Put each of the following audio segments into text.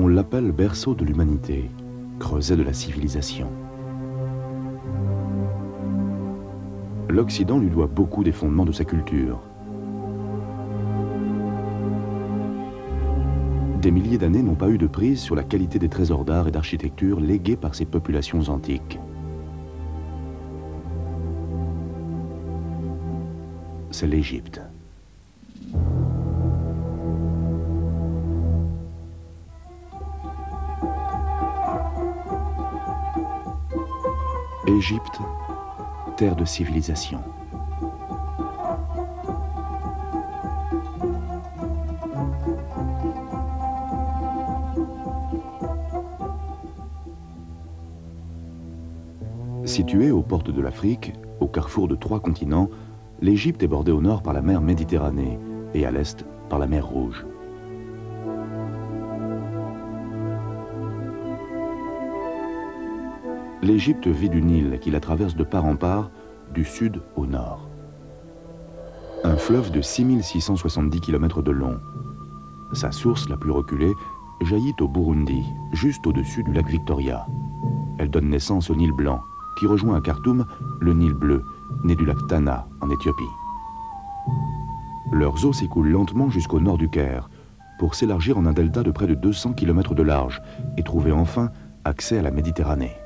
On l'appelle berceau de l'humanité, creuset de la civilisation. L'Occident lui doit beaucoup des fondements de sa culture. Des milliers d'années n'ont pas eu de prise sur la qualité des trésors d'art et d'architecture légués par ces populations antiques. C'est l'Égypte. Égypte, terre de civilisation. Située aux portes de l'Afrique, au carrefour de 3 continents, l'Égypte est bordée au nord par la mer Méditerranée et à l'est par la mer Rouge. L'Égypte vit du Nil qui la traverse de part en part, du sud au nord. Un fleuve de 6670 km de long. Sa source la plus reculée jaillit au Burundi, juste au-dessus du lac Victoria. Elle donne naissance au Nil blanc, qui rejoint à Khartoum le Nil bleu, né du lac Tana en Éthiopie. Leurs eaux s'écoulent lentement jusqu'au nord du Caire, pour s'élargir en un delta de près de 200 km de large et trouver enfin accès à la Méditerranée.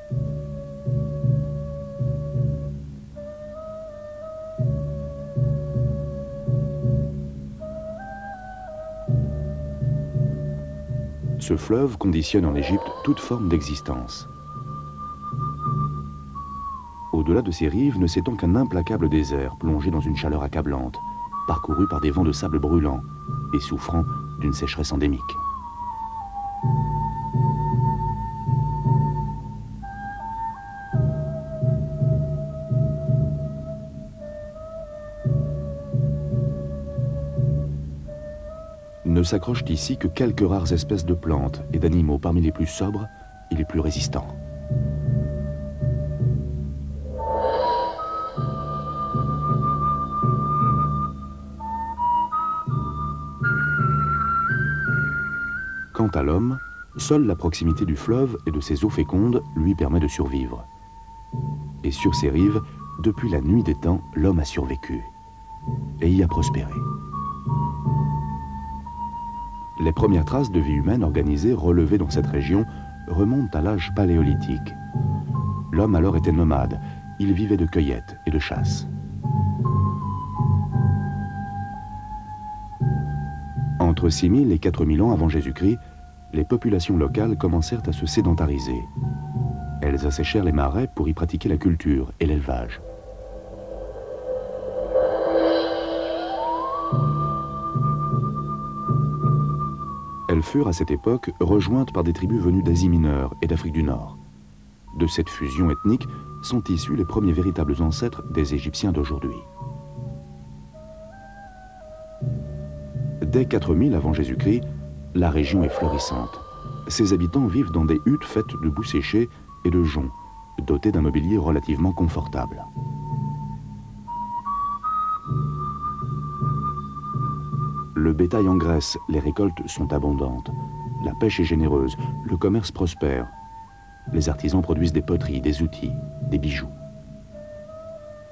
Ce fleuve conditionne en Égypte toute forme d'existence. Au-delà de ses rives ne s'étend qu'un implacable désert plongé dans une chaleur accablante, parcouru par des vents de sable brûlant et souffrant d'une sécheresse endémique. Ne s'accrochent ici que quelques rares espèces de plantes et d'animaux parmi les plus sobres et les plus résistants. Quant à l'homme, seule la proximité du fleuve et de ses eaux fécondes lui permet de survivre. Et sur ses rives, depuis la nuit des temps, l'homme a survécu et y a prospéré. Les premières traces de vie humaine organisée relevées dans cette région remontent à l'âge paléolithique. L'homme alors était nomade, il vivait de cueillette et de chasse. Entre 6000 et 4000 ans avant Jésus-Christ, les populations locales commencèrent à se sédentariser. Elles asséchèrent les marais pour y pratiquer la culture et l'élevage. Elles furent à cette époque rejointes par des tribus venues d'Asie mineure et d'Afrique du Nord. De cette fusion ethnique sont issus les premiers véritables ancêtres des Égyptiens d'aujourd'hui. Dès 4000 avant Jésus-Christ, la région est florissante. Ses habitants vivent dans des huttes faites de boue séchée et de joncs, dotées d'un mobilier relativement confortable. Le bétail engraisse, les récoltes sont abondantes. La pêche est généreuse, le commerce prospère. Les artisans produisent des poteries, des outils, des bijoux.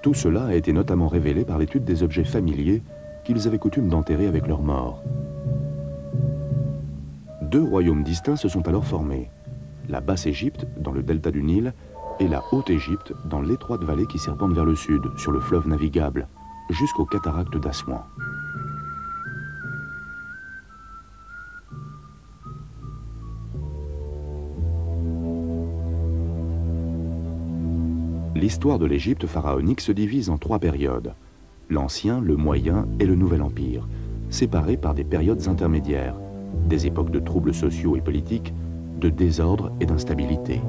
Tout cela a été notamment révélé par l'étude des objets familiers qu'ils avaient coutume d'enterrer avec leurs morts. 2 royaumes distincts se sont alors formés. La Basse-Égypte, dans le delta du Nil, et la Haute-Égypte, dans l'étroite vallée qui serpente vers le sud, sur le fleuve navigable, jusqu'aux cataractes d'Assouan. L'histoire de l'Égypte pharaonique se divise en 3 périodes. L'Ancien, le Moyen et le Nouvel Empire, séparés par des périodes intermédiaires, des époques de troubles sociaux et politiques, de désordre et d'instabilité.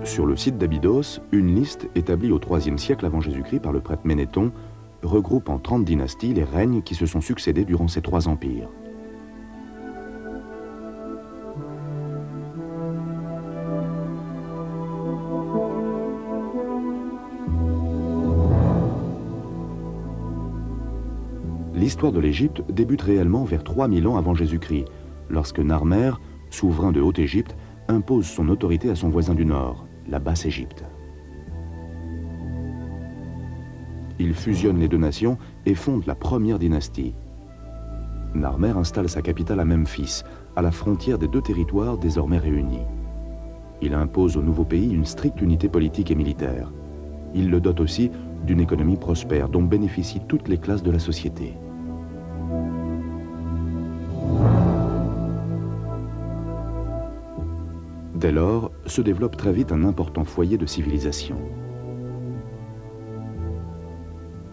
Sur le site d'Abydos, une liste établie au IIIe siècle avant Jésus-Christ par le prêtre Ménéthon regroupe en 30 dynasties les règnes qui se sont succédés durant ces 3 empires. L'histoire de l'Égypte débute réellement vers 3000 ans avant Jésus-Christ, lorsque Narmer, souverain de Haute-Égypte, impose son autorité à son voisin du nord, la Basse-Égypte. Il fusionne les deux nations et fonde la première dynastie. Narmer installe sa capitale à Memphis, à la frontière des deux territoires désormais réunis. Il impose au nouveau pays une stricte unité politique et militaire. Il le dote aussi d'une économie prospère dont bénéficient toutes les classes de la société. Dès lors, se développe très vite un important foyer de civilisation.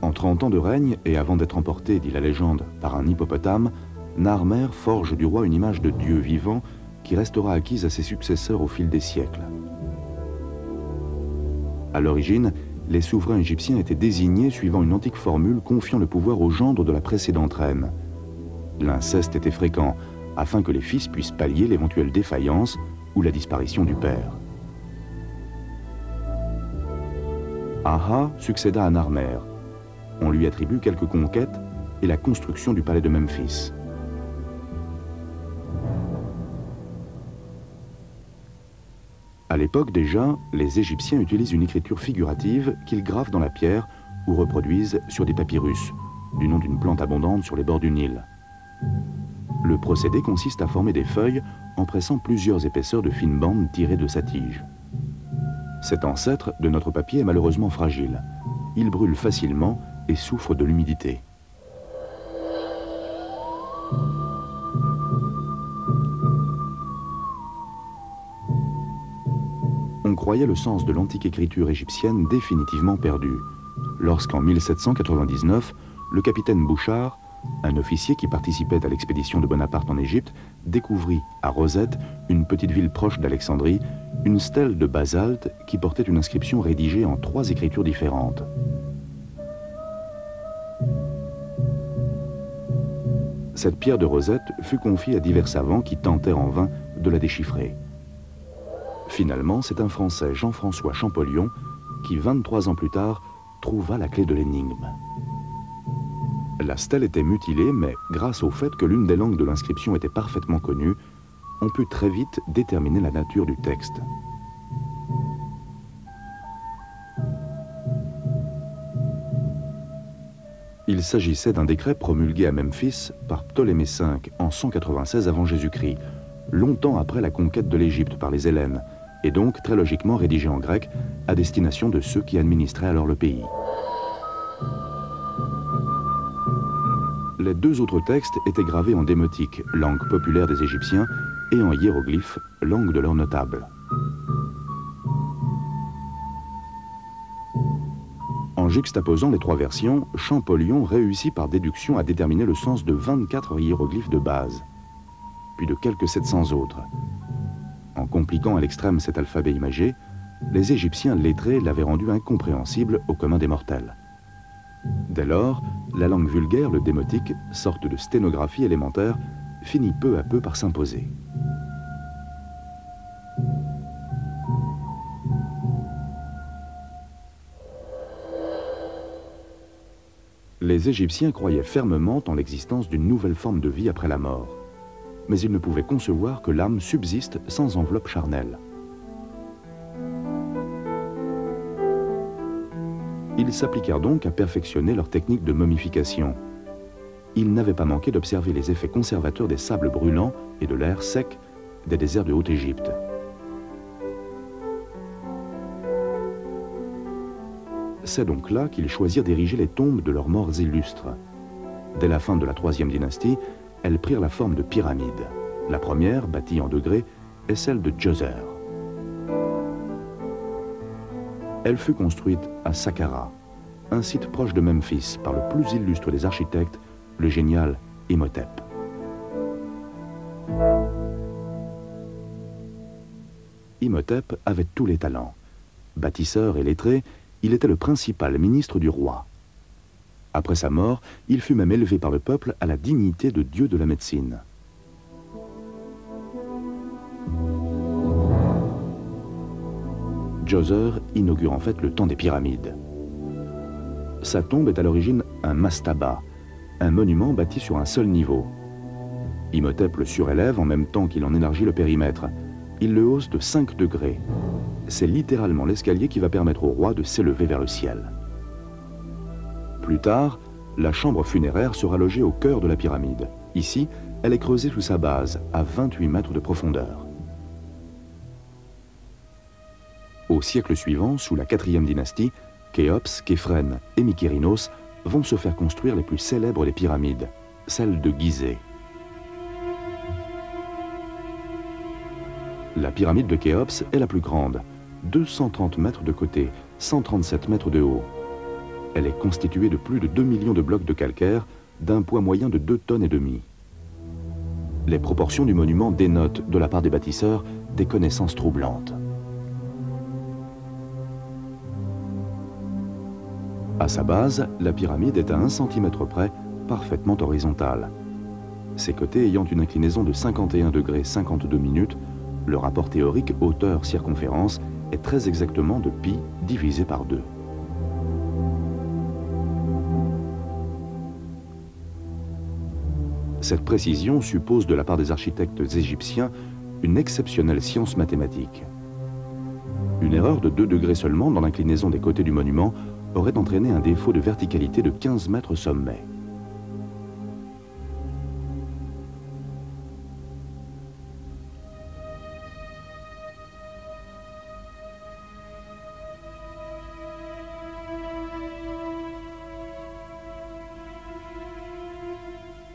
En 30 ans de règne, et avant d'être emporté, dit la légende, par un hippopotame, Narmer forge du roi une image de Dieu vivant qui restera acquise à ses successeurs au fil des siècles. À l'origine, les souverains égyptiens étaient désignés suivant une antique formule confiant le pouvoir au gendre de la précédente reine. L'inceste était fréquent, afin que les fils puissent pallier l'éventuelle défaillance ou la disparition du père. Aha succéda à Narmer. On lui attribue quelques conquêtes et la construction du palais de Memphis. À l'époque déjà, les Égyptiens utilisent une écriture figurative qu'ils gravent dans la pierre ou reproduisent sur des papyrus, du nom d'une plante abondante sur les bords du Nil. Le procédé consiste à former des feuilles en pressant plusieurs épaisseurs de fines bandes tirées de sa tige. Cet ancêtre de notre papier est malheureusement fragile. Il brûle facilement et souffre de l'humidité. On croyait le sens de l'antique écriture égyptienne définitivement perdu, lorsqu'en 1799, le capitaine Bouchard, un officier qui participait à l'expédition de Bonaparte en Égypte, découvrit à Rosette, une petite ville proche d'Alexandrie, une stèle de basalte qui portait une inscription rédigée en 3 écritures différentes. Cette pierre de Rosette fut confiée à divers savants qui tentèrent en vain de la déchiffrer. Finalement, c'est un Français, Jean-François Champollion, qui 23 ans plus tard trouva la clé de l'énigme. La stèle était mutilée, mais grâce au fait que l'une des langues de l'inscription était parfaitement connue, on put très vite déterminer la nature du texte. Il s'agissait d'un décret promulgué à Memphis par Ptolémée V en 196 avant Jésus-Christ, longtemps après la conquête de l'Égypte par les Hellènes, et donc très logiquement rédigé en grec à destination de ceux qui administraient alors le pays. Les 2 autres textes étaient gravés en démotique, langue populaire des Égyptiens, et en hiéroglyphes, langue de leurs notables. En juxtaposant les 3 versions, Champollion réussit par déduction à déterminer le sens de 24 hiéroglyphes de base, puis de quelques 700 autres. En compliquant à l'extrême cet alphabet imagé, les Égyptiens lettrés l'avaient rendu incompréhensible au commun des mortels. Dès lors, la langue vulgaire, le démotique, sorte de sténographie élémentaire, finit peu à peu par s'imposer. Les Égyptiens croyaient fermement en l'existence d'une nouvelle forme de vie après la mort, mais ils ne pouvaient concevoir que l'âme subsiste sans enveloppe charnelle. Ils s'appliquèrent donc à perfectionner leur technique de momification. Ils n'avaient pas manqué d'observer les effets conservateurs des sables brûlants et de l'air sec des déserts de Haute-Égypte. C'est donc là qu'ils choisirent d'ériger les tombes de leurs morts illustres. Dès la fin de la 3e dynastie, elles prirent la forme de pyramides. La première, bâtie en degrés, est celle de Djoser. Elle fut construite à Saqqara, un site proche de Memphis, par le plus illustre des architectes, le génial Imhotep. Imhotep avait tous les talents. Bâtisseur et lettré, il était le principal ministre du roi. Après sa mort, il fut même élevé par le peuple à la dignité de dieu de la médecine. Djoser inaugure en fait le temps des pyramides. Sa tombe est à l'origine un mastaba, un monument bâti sur un seul niveau. Imhotep le surélève en même temps qu'il en élargit le périmètre. Il le hausse de 5 degrés. C'est littéralement l'escalier qui va permettre au roi de s'élever vers le ciel. Plus tard, la chambre funéraire sera logée au cœur de la pyramide. Ici, elle est creusée sous sa base, à 28 mètres de profondeur. Au siècle suivant, sous la 4e dynastie, Khéops, Képhren et Mykérinos vont se faire construire les plus célèbres des pyramides, celle de Gizeh. La pyramide de Khéops est la plus grande, 230 mètres de côté, 137 mètres de haut. Elle est constituée de plus de 2 millions de blocs de calcaire, d'un poids moyen de 2,5 tonnes. Les proportions du monument dénotent, de la part des bâtisseurs, des connaissances troublantes. À sa base, la pyramide est à 1 cm près, parfaitement horizontale. Ses côtés ayant une inclinaison de 51 degrés 52 minutes, le rapport théorique hauteur-circonférence est très exactement de pi divisé par 2. Cette précision suppose de la part des architectes égyptiens une exceptionnelle science mathématique. Une erreur de 2 degrés seulement dans l'inclinaison des côtés du monument aurait entraîné un défaut de verticalité de 15 mètres sommet.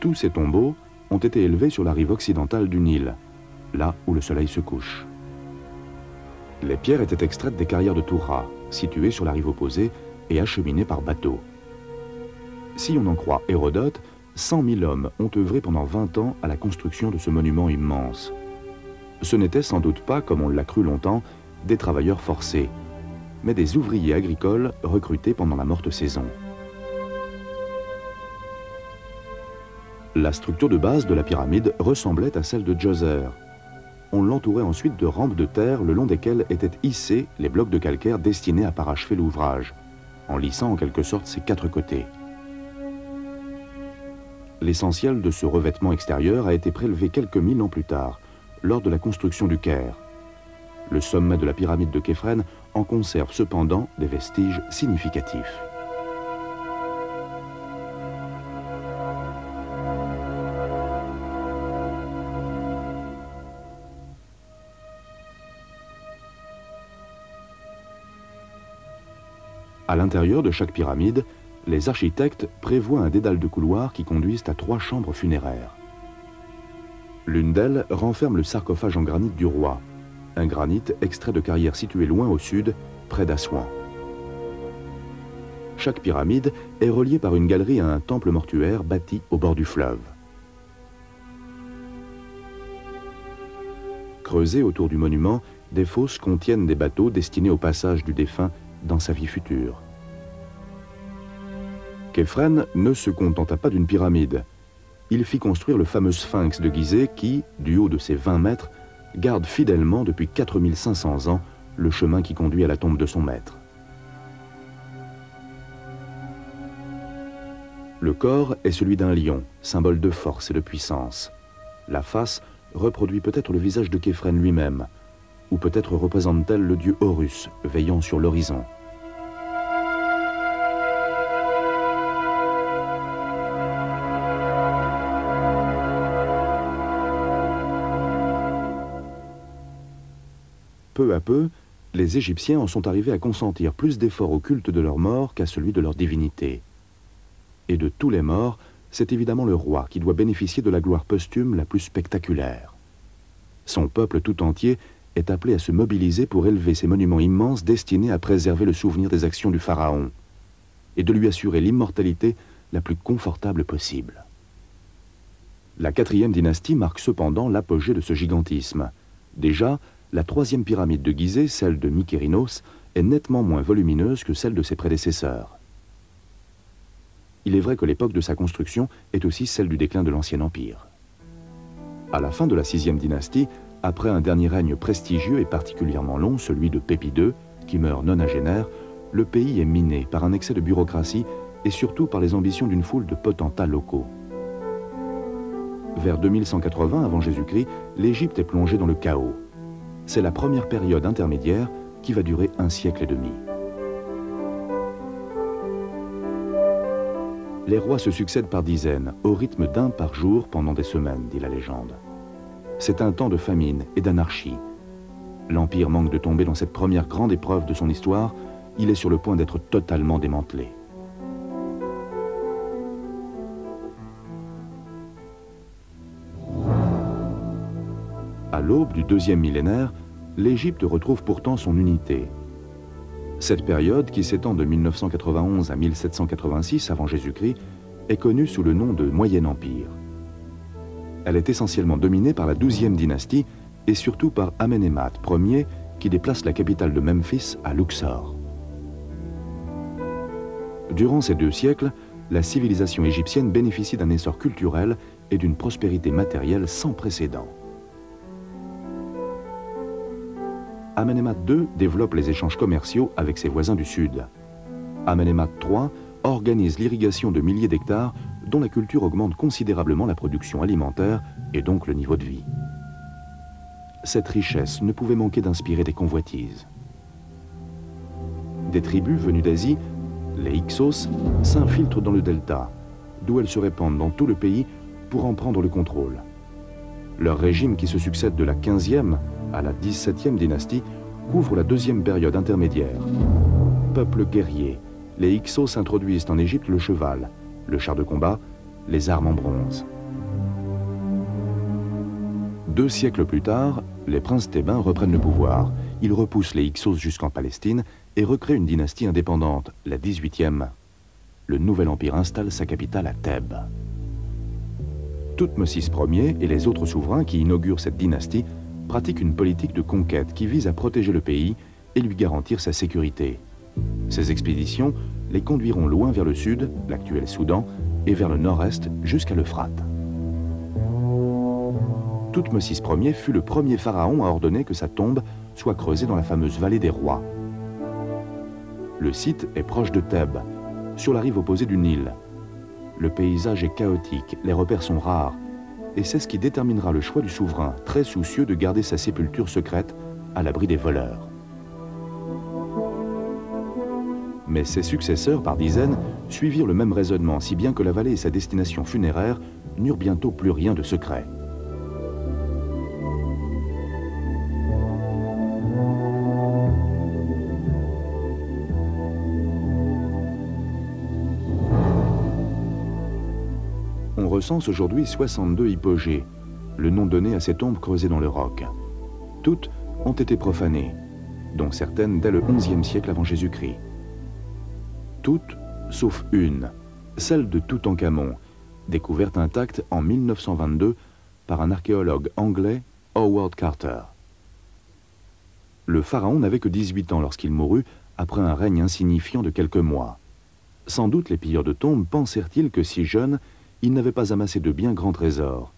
Tous ces tombeaux ont été élevés sur la rive occidentale du Nil, là où le soleil se couche. Les pierres étaient extraites des carrières de Toura, situées sur la rive opposée et acheminées par bateau. Si on en croit Hérodote, 100 000 hommes ont œuvré pendant 20 ans à la construction de ce monument immense. Ce n'étaient sans doute pas, comme on l'a cru longtemps, des travailleurs forcés, mais des ouvriers agricoles recrutés pendant la morte saison. La structure de base de la pyramide ressemblait à celle de Djoser. On l'entourait ensuite de rampes de terre le long desquelles étaient hissés les blocs de calcaire destinés à parachever l'ouvrage, en lissant en quelque sorte ses 4 côtés. L'essentiel de ce revêtement extérieur a été prélevé quelques 1000 ans plus tard, lors de la construction du Caire. Le sommet de la pyramide de Képhren en conserve cependant des vestiges significatifs. À l'intérieur de chaque pyramide, les architectes prévoient un dédale de couloirs qui conduisent à 3 chambres funéraires. L'une d'elles renferme le sarcophage en granit du roi, un granit extrait de carrières situées loin au sud, près d'Assouan. Chaque pyramide est reliée par une galerie à un temple mortuaire bâti au bord du fleuve. Creusées autour du monument, des fosses contiennent des bateaux destinés au passage du défunt dans sa vie future. Képhren ne se contenta pas d'une pyramide. Il fit construire le fameux sphinx de Gizeh qui, du haut de ses 20 mètres, garde fidèlement depuis 4500 ans le chemin qui conduit à la tombe de son maître. Le corps est celui d'un lion, symbole de force et de puissance. La face reproduit peut-être le visage de Képhren lui-même, ou peut-être représente-t-elle le dieu Horus veillant sur l'horizon. Peu à peu, les Égyptiens en sont arrivés à consentir plus d'efforts au culte de leurs morts qu'à celui de leur divinité. Et de tous les morts, c'est évidemment le roi qui doit bénéficier de la gloire posthume la plus spectaculaire. Son peuple tout entier est appelé à se mobiliser pour élever ces monuments immenses destinés à préserver le souvenir des actions du pharaon et de lui assurer l'immortalité la plus confortable possible. La 4e dynastie marque cependant l'apogée de ce gigantisme. Déjà, la 3e pyramide de Gizeh, celle de Mykérinos, est nettement moins volumineuse que celle de ses prédécesseurs. Il est vrai que l'époque de sa construction est aussi celle du déclin de l'Ancien Empire. À la fin de la 6e dynastie, après un dernier règne prestigieux et particulièrement long, celui de Pépi II, qui meurt nonagénaire, le pays est miné par un excès de bureaucratie et surtout par les ambitions d'une foule de potentats locaux. Vers 2180 avant Jésus-Christ, l'Égypte est plongée dans le chaos. C'est la première période intermédiaire qui va durer 1 siècle et demi. Les rois se succèdent par dizaines, au rythme d'1 par jour pendant des semaines, dit la légende. C'est un temps de famine et d'anarchie. L'Empire manque de tomber dans cette première grande épreuve de son histoire. Il est sur le point d'être totalement démantelé. À l'aube du 2e millénaire, l'Égypte retrouve pourtant son unité. Cette période, qui s'étend de 1991 à 1786 avant Jésus-Christ, est connue sous le nom de Moyen Empire. Elle est essentiellement dominée par la 12e dynastie et surtout par Amenemhat Ier, qui déplace la capitale de Memphis à Luxor. Durant ces 2 siècles, la civilisation égyptienne bénéficie d'un essor culturel et d'une prospérité matérielle sans précédent. Amenemhat II développe les échanges commerciaux avec ses voisins du sud. Amenemhat III organise l'irrigation de milliers d'hectares dont la culture augmente considérablement la production alimentaire et donc le niveau de vie. Cette richesse ne pouvait manquer d'inspirer des convoitises. Des tribus venues d'Asie, les Hyksos, s'infiltrent dans le delta, d'où elles se répandent dans tout le pays pour en prendre le contrôle. Leur régime, qui se succède de la 15e à la 17e dynastie, couvre la 2e période intermédiaire. Peuple guerrier, les Hyksos introduisent en Égypte le cheval, le char de combat, les armes en bronze. 2 siècles plus tard, les princes thébains reprennent le pouvoir. Ils repoussent les Hyksos jusqu'en Palestine et recréent une dynastie indépendante, la 18e. Le nouvel empire installe sa capitale à Thèbes. Thoutmôsis Ier et les autres souverains qui inaugurent cette dynastie pratiquent une politique de conquête qui vise à protéger le pays et lui garantir sa sécurité. Ces expéditions les conduiront loin vers le sud, l'actuel Soudan, et vers le nord-est jusqu'à l'Euphrate. Thoutmôsis Ier fut le premier pharaon à ordonner que sa tombe soit creusée dans la fameuse vallée des rois. Le site est proche de Thèbes, sur la rive opposée du Nil. Le paysage est chaotique, les repères sont rares, et c'est ce qui déterminera le choix du souverain, très soucieux de garder sa sépulture secrète à l'abri des voleurs. Mais ses successeurs, par dizaines, suivirent le même raisonnement, si bien que la vallée et sa destination funéraire n'eurent bientôt plus rien de secret. On recense aujourd'hui 62 hypogées, le nom donné à ces tombes creusées dans le roc. Toutes ont été profanées, dont certaines dès le XIe siècle avant Jésus-Christ. Toutes, sauf une, celle de Toutankhamon, découverte intacte en 1922 par un archéologue anglais, Howard Carter. Le pharaon n'avait que 18 ans lorsqu'il mourut, après un règne insignifiant de quelques mois. Sans doute les pilleurs de tombes pensèrent-ils que si jeune, il n'avait pas amassé de bien grands trésors.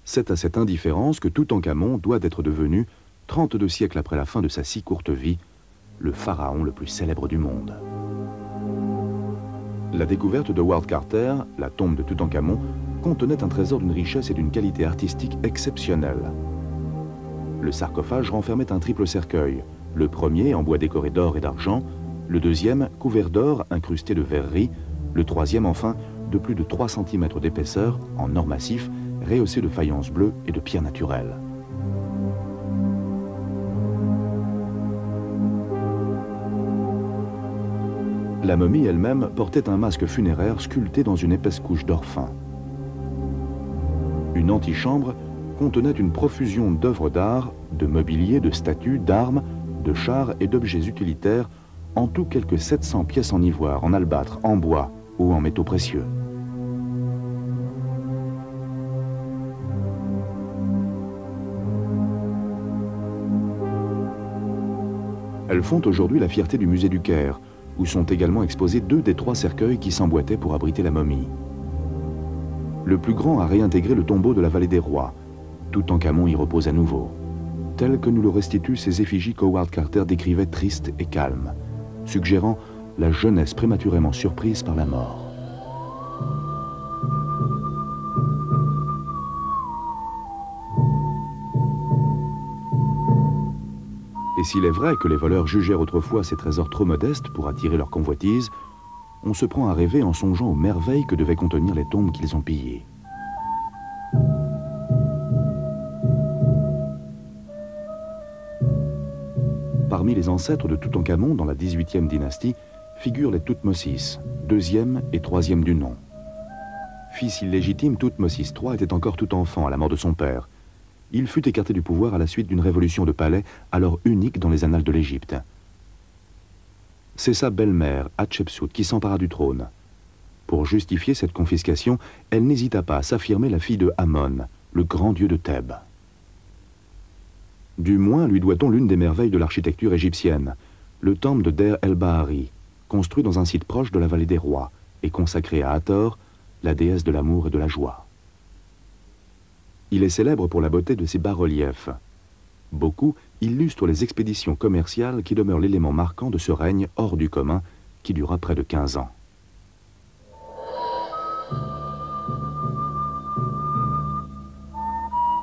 C'est à cette indifférence que Toutankhamon doit d'être devenu, 32 siècles après la fin de sa si courte vie, le pharaon le plus célèbre du monde. La découverte de Howard Carter, la tombe de Toutankhamon, contenait un trésor d'une richesse et d'une qualité artistique exceptionnelle. Le sarcophage renfermait un triple cercueil, le premier en bois décoré d'or et d'argent, le deuxième couvert d'or incrusté de verrerie, le troisième enfin de plus de 3 cm d'épaisseur en or massif, rehaussé de faïence bleue et de pierres naturelles. La momie elle-même portait un masque funéraire sculpté dans une épaisse couche d'or fin. Une antichambre contenait une profusion d'œuvres d'art, de mobilier, de statues, d'armes, de chars et d'objets utilitaires, en tout quelques 700 pièces en ivoire, en albâtre, en bois ou en métaux précieux. Elles font aujourd'hui la fierté du musée du Caire, où sont également exposés 2 des 3 cercueils qui s'emboîtaient pour abriter la momie. Le plus grand a réintégré le tombeau de la vallée des rois. Toutankhamon y repose à nouveau. tel que nous le restituent ces effigies qu'Howard Carter décrivait tristes et calmes, suggérant la jeunesse prématurément surprise par la mort. Et s'il est vrai que les voleurs jugèrent autrefois ces trésors trop modestes pour attirer leur convoitise, on se prend à rêver en songeant aux merveilles que devaient contenir les tombes qu'ils ont pillées. Parmi les ancêtres de Toutankhamon dans la 18e dynastie figurent les Thoutmôsis, deuxième et troisième du nom. Fils illégitime, Thoutmôsis III était encore tout enfant à la mort de son père. Il fut écarté du pouvoir à la suite d'une révolution de palais, alors unique dans les annales de l'Égypte. C'est sa belle-mère, Hatshepsut, qui s'empara du trône. Pour justifier cette confiscation, elle n'hésita pas à s'affirmer la fille de Amon, le grand dieu de Thèbes. Du moins lui doit-on l'une des merveilles de l'architecture égyptienne, le temple de Der el-Bahari, construit dans un site proche de la vallée des rois et consacré à Hathor, la déesse de l'amour et de la joie. Il est célèbre pour la beauté de ses bas-reliefs. Beaucoup illustrent les expéditions commerciales qui demeurent l'élément marquant de ce règne hors du commun qui dura près de 15 ans.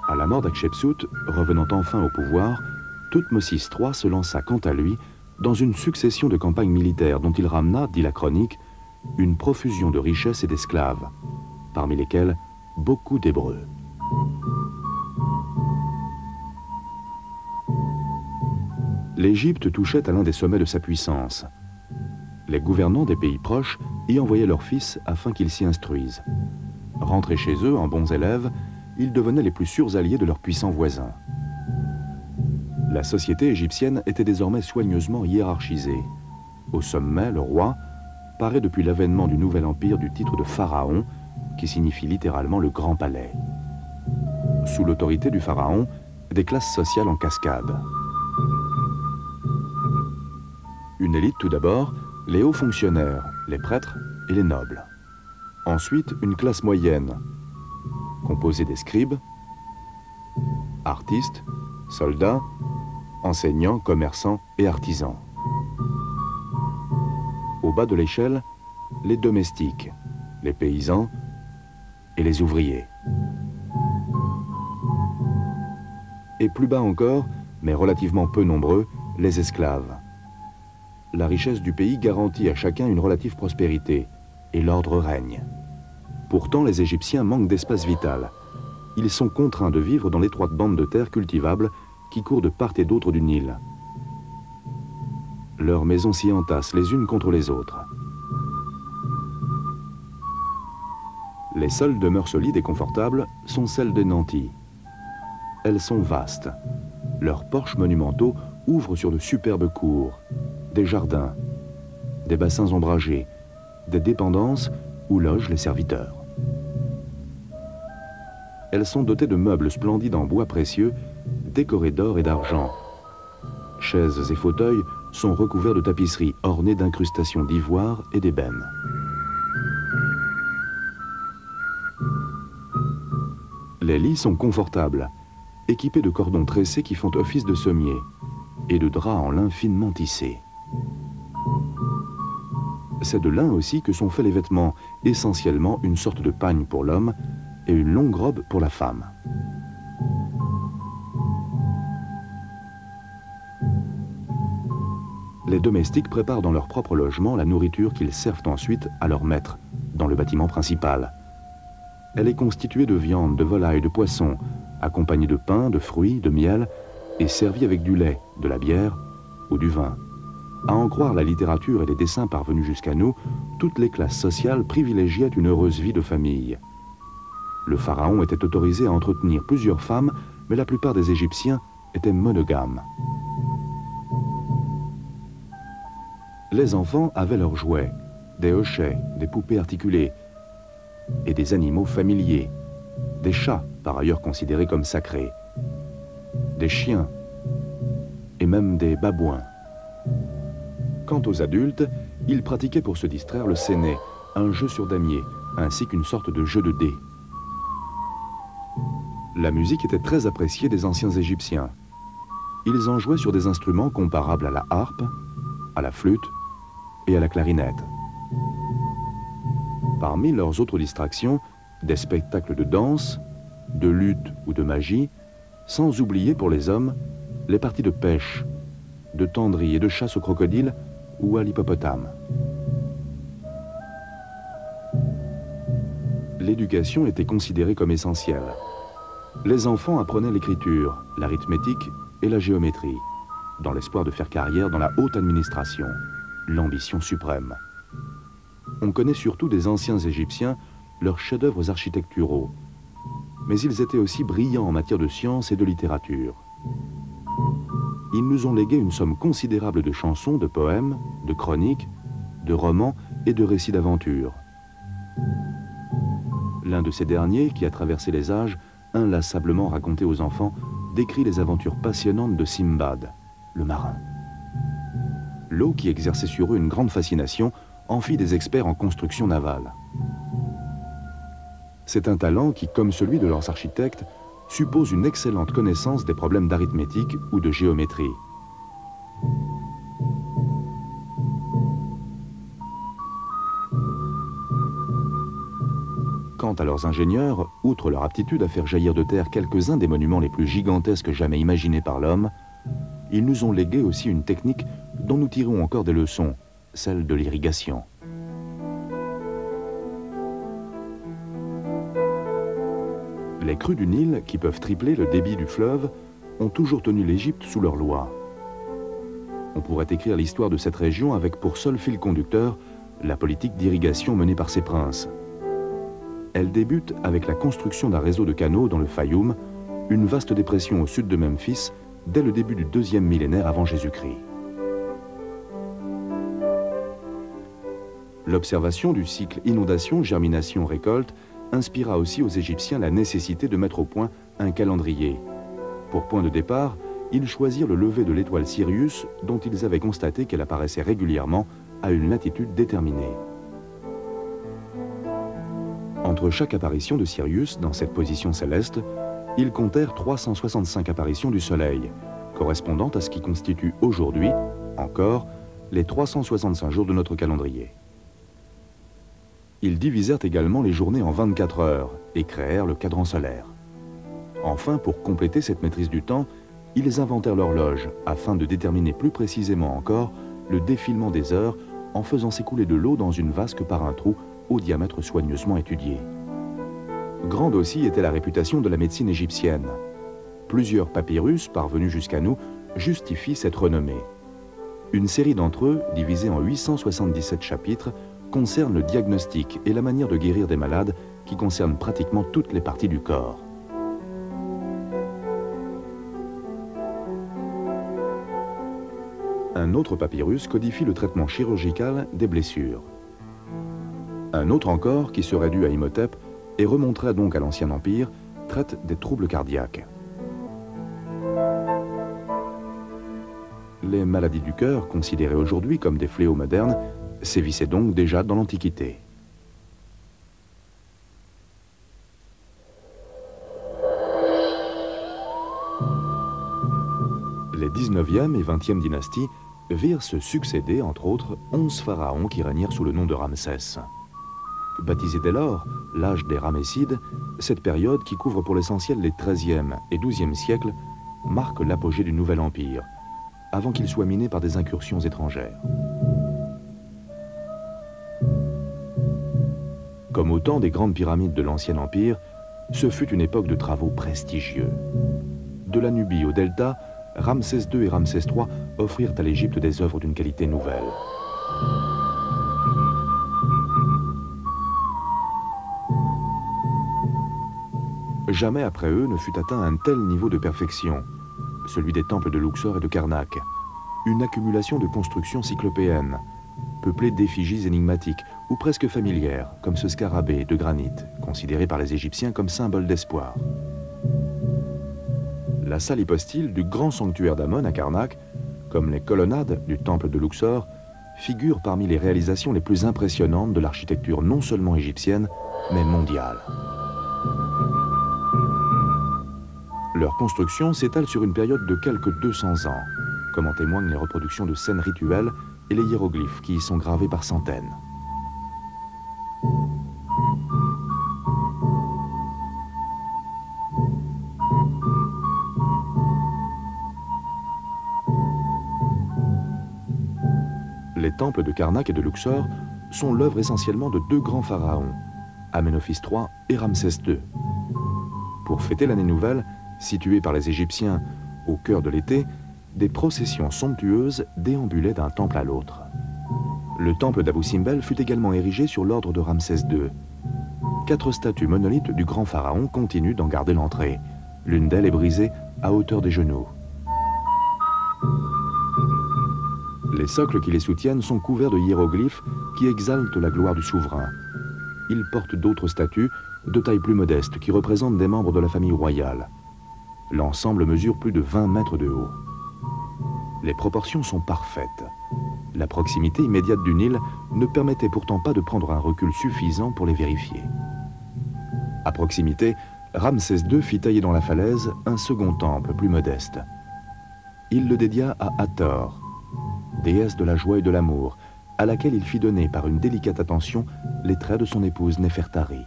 À la mort d'Hatshepsut, revenant enfin au pouvoir, Thoutmôsis III se lança quant à lui dans une succession de campagnes militaires dont il ramena, dit la chronique, une profusion de richesses et d'esclaves, parmi lesquels beaucoup d'Hébreux. L'Égypte touchait à l'un des sommets de sa puissance. Les gouvernants des pays proches y envoyaient leurs fils afin qu'ils s'y instruisent. Rentrés chez eux en bons élèves, ils devenaient les plus sûrs alliés de leurs puissants voisins. La société égyptienne était désormais soigneusement hiérarchisée. Au sommet, le roi, paraît depuis l'avènement du nouvel empire du titre de pharaon, qui signifie littéralement le grand palais. Sous l'autorité du pharaon, des classes sociales en cascade. Une élite tout d'abord, les hauts fonctionnaires, les prêtres et les nobles. Ensuite, une classe moyenne, composée des scribes, artistes, soldats, enseignants, commerçants et artisans. Au bas de l'échelle, les domestiques, les paysans et les ouvriers. Et plus bas encore, mais relativement peu nombreux, les esclaves. La richesse du pays garantit à chacun une relative prospérité, et l'ordre règne. Pourtant, les Égyptiens manquent d'espace vital. Ils sont contraints de vivre dans l'étroite bande de terre cultivable qui court de part et d'autre du Nil. Leurs maisons s'y entassent les unes contre les autres. Les seules demeures solides et confortables sont celles des nantis. Elles sont vastes. Leurs porches monumentaux ouvrent sur de superbes cours, des jardins, des bassins ombragés, des dépendances où logent les serviteurs. Elles sont dotées de meubles splendides en bois précieux, décorés d'or et d'argent. Chaises et fauteuils sont recouverts de tapisseries ornées d'incrustations d'ivoire et d'ébène. Les lits sont confortables, équipés de cordons tressés qui font office de sommier et de draps en lin finement tissés. C'est de lin aussi que sont faits les vêtements, essentiellement une sorte de pagne pour l'homme et une longue robe pour la femme. Les domestiques préparent dans leur propre logement la nourriture qu'ils servent ensuite à leur maître, dans le bâtiment principal. Elle est constituée de viande, de volaille, de poisson, accompagnée de pain, de fruits, de miel, et servie avec du lait, de la bière ou du vin. À en croire la littérature et les dessins parvenus jusqu'à nous, toutes les classes sociales privilégiaient une heureuse vie de famille. Le pharaon était autorisé à entretenir plusieurs femmes, mais la plupart des Égyptiens étaient monogames. Les enfants avaient leurs jouets, des hochets, des poupées articulées, et des animaux familiers, des chats, par ailleurs considérés comme sacrés, des chiens, et même des babouins. Quant aux adultes, ils pratiquaient pour se distraire le séné, un jeu sur damier, ainsi qu'une sorte de jeu de dés. La musique était très appréciée des anciens Égyptiens. ils en jouaient sur des instruments comparables à la harpe, à la flûte et à la clarinette. Parmi leurs autres distractions, des spectacles de danse, de lutte ou de magie, sans oublier pour les hommes les parties de pêche, de tenderie et de chasse au crocodile ou à l'hippopotame. L'éducation était considérée comme essentielle. Les enfants apprenaient l'écriture, l'arithmétique et la géométrie, dans l'espoir de faire carrière dans la haute administration, l'ambition suprême. On connaît surtout des anciens Égyptiens leurs chefs-d'œuvre architecturaux, mais ils étaient aussi brillants en matière de science et de littérature. Ils nous ont légué une somme considérable de chansons, de poèmes, de chroniques, de romans et de récits d'aventures. L'un de ces derniers, qui a traversé les âges, inlassablement raconté aux enfants, décrit les aventures passionnantes de Simbad, le marin. L'eau, qui exerçait sur eux une grande fascination, en fit des experts en construction navale. C'est un talent qui, comme celui de leurs architectes, suppose une excellente connaissance des problèmes d'arithmétique ou de géométrie. Quant à leurs ingénieurs, outre leur aptitude à faire jaillir de terre quelques-uns des monuments les plus gigantesques jamais imaginés par l'homme, ils nous ont légué aussi une technique dont nous tirons encore des leçons, celle de l'irrigation. Les crues du Nil, qui peuvent tripler le débit du fleuve, ont toujours tenu l'Égypte sous leur loi. On pourrait écrire l'histoire de cette région avec pour seul fil conducteur la politique d'irrigation menée par ses princes. Elle débute avec la construction d'un réseau de canaux dans le Fayoum, une vaste dépression au sud de Memphis, dès le début du 2e millénaire avant Jésus-Christ. L'observation du cycle inondation-germination-récolte inspira aussi aux Égyptiens la nécessité de mettre au point un calendrier. Pour point de départ, ils choisirent le lever de l'étoile Sirius, dont ils avaient constaté qu'elle apparaissait régulièrement à une latitude déterminée. Entre chaque apparition de Sirius dans cette position céleste, ils comptèrent 365 apparitions du Soleil, correspondant à ce qui constitue aujourd'hui, encore, les 365 jours de notre calendrier. Ils divisèrent également les journées en 24 heures et créèrent le cadran solaire. Enfin, pour compléter cette maîtrise du temps, ils inventèrent l'horloge afin de déterminer plus précisément encore le défilement des heures en faisant s'écouler de l'eau dans une vasque par un trou au diamètre soigneusement étudié. Grande aussi était la réputation de la médecine égyptienne. Plusieurs papyrus parvenus jusqu'à nous justifient cette renommée. Une série d'entre eux, divisée en 877 chapitres, concerne le diagnostic et la manière de guérir des malades qui concernent pratiquement toutes les parties du corps. Un autre papyrus codifie le traitement chirurgical des blessures. Un autre encore, qui serait dû à Imhotep et remonterait donc à l'Ancien Empire, traite des troubles cardiaques. Les maladies du cœur, considérées aujourd'hui comme des fléaux modernes, sévissaient donc déjà dans l'Antiquité. Les 19e et 20e dynasties virent se succéder, entre autres, 11 pharaons qui régnèrent sous le nom de Ramsès. Baptisé dès lors l'âge des Ramessides, cette période, qui couvre pour l'essentiel les 13e et 12e siècles, marque l'apogée du Nouvel Empire, avant qu'il soit miné par des incursions étrangères. Comme au temps des grandes pyramides de l'Ancien Empire, ce fut une époque de travaux prestigieux. De la Nubie au Delta, Ramsès II et Ramsès III offrirent à l'Égypte des œuvres d'une qualité nouvelle. Jamais après eux ne fut atteint un tel niveau de perfection, celui des temples de Luxor et de Karnak, une accumulation de constructions cyclopéennes, peuplées d'effigies énigmatiques ou presque familières, comme ce scarabée de granit, considéré par les Égyptiens comme symbole d'espoir. La salle hypostyle du grand sanctuaire d'Amon à Karnak, comme les colonnades du temple de Luxor, figurent parmi les réalisations les plus impressionnantes de l'architecture non seulement égyptienne, mais mondiale. Leur construction s'étale sur une période de quelques 200 ans, comme en témoignent les reproductions de scènes rituelles et les hiéroglyphes qui y sont gravés par centaines. Les temples de Karnak et de Luxor sont l'œuvre essentiellement de deux grands pharaons, Amenophis III et Ramsès II. Pour fêter l'année nouvelle, située par les Égyptiens au cœur de l'été, des processions somptueuses déambulaient d'un temple à l'autre. Le temple d'Abou Simbel fut également érigé sur l'ordre de Ramsès II. 4 statues monolithes du grand pharaon continuent d'en garder l'entrée. L'une d'elles est brisée à hauteur des genoux. Les socles qui les soutiennent sont couverts de hiéroglyphes qui exaltent la gloire du souverain. Ils portent d'autres statues de taille plus modeste qui représentent des membres de la famille royale. L'ensemble mesure plus de 20 mètres de haut. Les proportions sont parfaites. La proximité immédiate du Nil ne permettait pourtant pas de prendre un recul suffisant pour les vérifier. À proximité, Ramsès II fit tailler dans la falaise un second temple plus modeste. Il le dédia à Hathor, déesse de la joie et de l'amour, à laquelle il fit donner par une délicate attention les traits de son épouse Néfertari.